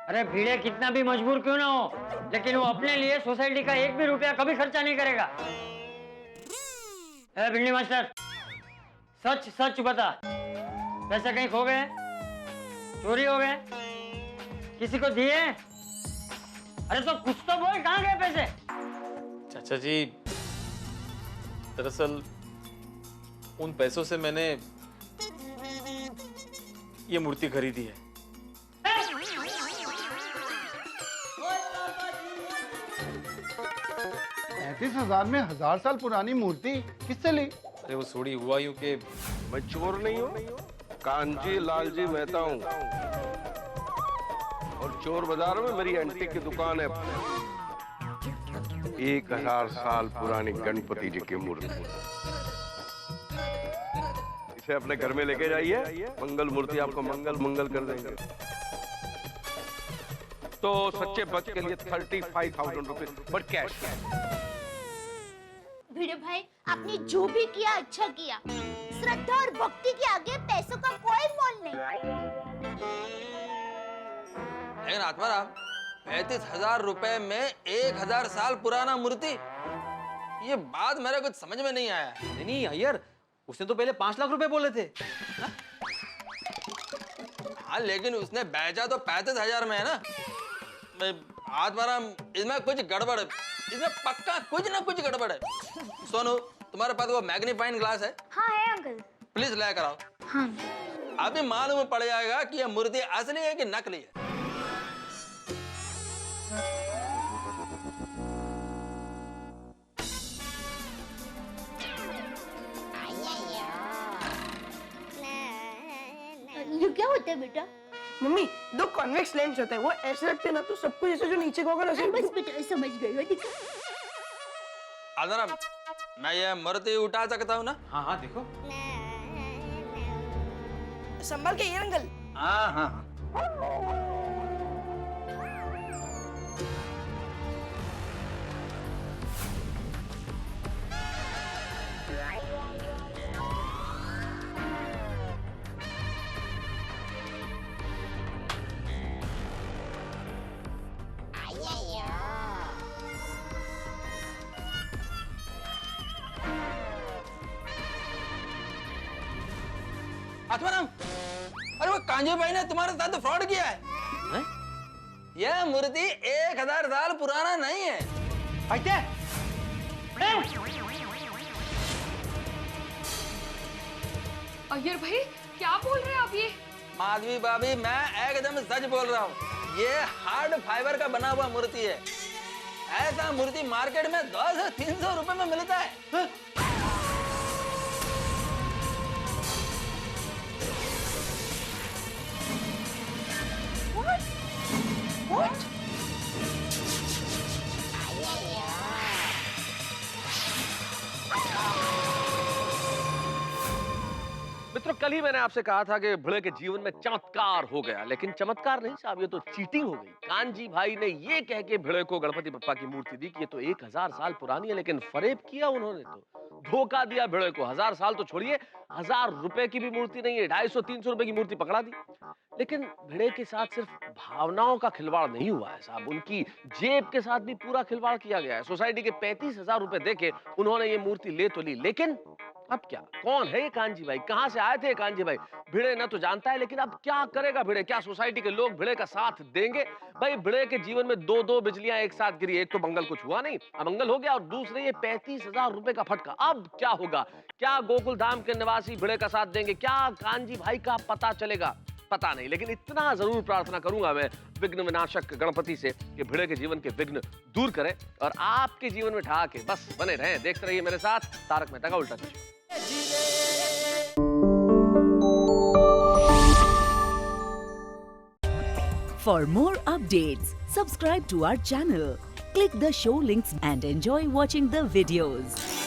H: अरे भिड़े कितना भी मजबूर क्यों ना हो, लेकिन वो अपने लिए सोसाइटी का एक भी रुपया कभी खर्चा नहीं करेगा। ए भिंडी मास्टर, सच सच बता, पैसे कहीं खो गए, चोरी हो गए, किसी को दिए? अरे तो कुछ तो बोल, कहाँ गए पैसे?
S: चाचा जी, दरअसल उन पैसों से मैंने ये मूर्ति खरीदी है।
Q: 35,000 में 1000 साल पुरानी मूर्ति किससे ली?
S: अरे वो थोड़ी हुआ यूं कि
M: मैं चोर नहीं हूँ, कांजी लालजी मेहता हूँ, और चोर बाजार में मेरी एंटीक की दुकान है। 1000 साल पुरानी गणपति जी की मूर्ति, इसे अपने घर में लेके जाइए, मंगल मूर्ति आपको मंगल मंगल कर देंगे। तो सच्चे भक्त के लिए 35,000 रुपए, बट कैश।
C: भिड़े भाई, आपने जो भी किया अच्छा किया। श्रद्धा और भक्ति के आगे पैसों का कोई मोल नहीं।
R: लेकिन आत्माराम, 35,000 रुपए में 1000 साल पुराना मूर्ति, ये बात मेरे कुछ समझ में नहीं आया।
I: नहीं नहीं अय्यर, उसने तो पहले 5 लाख रुपए बोले थे।
R: हाँ, लेकिन उसने बेचा तो 35,000 में है ना। आत्माराम, इसमें कुछ गड़बड़ है, इसमें पक्का कुछ ना कुछ गड़बड़ है। सोनू, तुम्हारे पास वो मैग्नीफाइंग ग्लास है?
C: हाँ है अंकल।
R: प्लीज लेकर आओ।
C: हाँ।
R: अभी मालूम पड़ जाएगा कि ये मूर्ति असली है कि नकली है।
C: ये क्या होता है बेटा?
K: मम्मी, 2 कॉन्वेक्स लेंस होते हैं, वो ऐसे रखते हैं ना तो सब कुछ ऐसे जो नीचे को होगा ना।
C: बस बेटा समझ गई हो, दिखा।
R: आदराम, मैं ये मूर्ति उठा सकता हूँ ना?
I: हाँ हाँ देखो।
K: संभल के ये अंकल।
R: हाँ हाँ। आत्माराम, अरे वो कांजे भाई ने तुम्हारे साथ तो फ्रॉड किया है। यह मूर्ति 1000 साल पुराना नहीं है।
F: अय्यर भाई, क्या बोल रहे हैं आप ये?
R: माधवी भाभी, मैं एकदम सच बोल रहा हूँ। ये हार्ड फाइबर का बना हुआ मूर्ति है। ऐसा मूर्ति मार्केट में 200 से 300 रुपए में मिलता है।
C: What?
J: मित्रों, कल ही मैंने आपसे कहा था कि भिड़े के जीवन में चमत्कार हो गया, लेकिन चमत्कार नहीं साहब, ये तो चीटिंग हो गई। कांजी भाई ने ये कह के भिड़े को गणपति बप्पा की मूर्ति दी कि ये तो 1000 साल पुरानी है, लेकिन फरेब किया उन्होंने, तो धोखा दिया भिड़े को। 1000 साल तो छोड़िए, 1000 रुपए की भी मूर्ति नहीं है, 250-300 रुपए की मूर्ति पकड़ा दी। लेकिन भिड़े के साथ सिर्फ भावनाओं का खिलवाड़ नहीं हुआ है साहब, उनकी जेब के साथ भी पूरा खिलवाड़ किया गया है। सोसाइटी के 35,000 रुपए देके उन्होंने ये मूर्ति ले तो ली, लेकिन अब क्या, कौन है ये कांजी भाई, कहां से आए थे कांजी भाई? भिड़े ना तो जानता है, लेकिन अब क्या करेगा भिड़े? क्या सोसाइटी के लोग भिड़े का साथ देंगे? भाई भिड़े के जीवन में दो बिजलियां एक साथ गिरी, एक तो मंगल कुछ हुआ नहीं, अमंगल हो गया, और दूसरे ये 35,000 रुपए का फटका। अब क्या होगा? क्या गोकुल धाम के निवासी भिड़े का साथ देंगे? क्या कांजी भाई का पता चलेगा? पता नहीं, लेकिन इतना जरूर प्रार्थना करूंगा मैं विघ्न विनाशक गणपति से कि भिड़े के जीवन के विघ्न दूर करे और आपके जीवन में ढाके बस बने रहें। देखते रहिए मेरे साथ तारक मेहता का उल्टा चश्मा।
T: For more updates, subscribe to our channel, click the show links and enjoy watching the videos.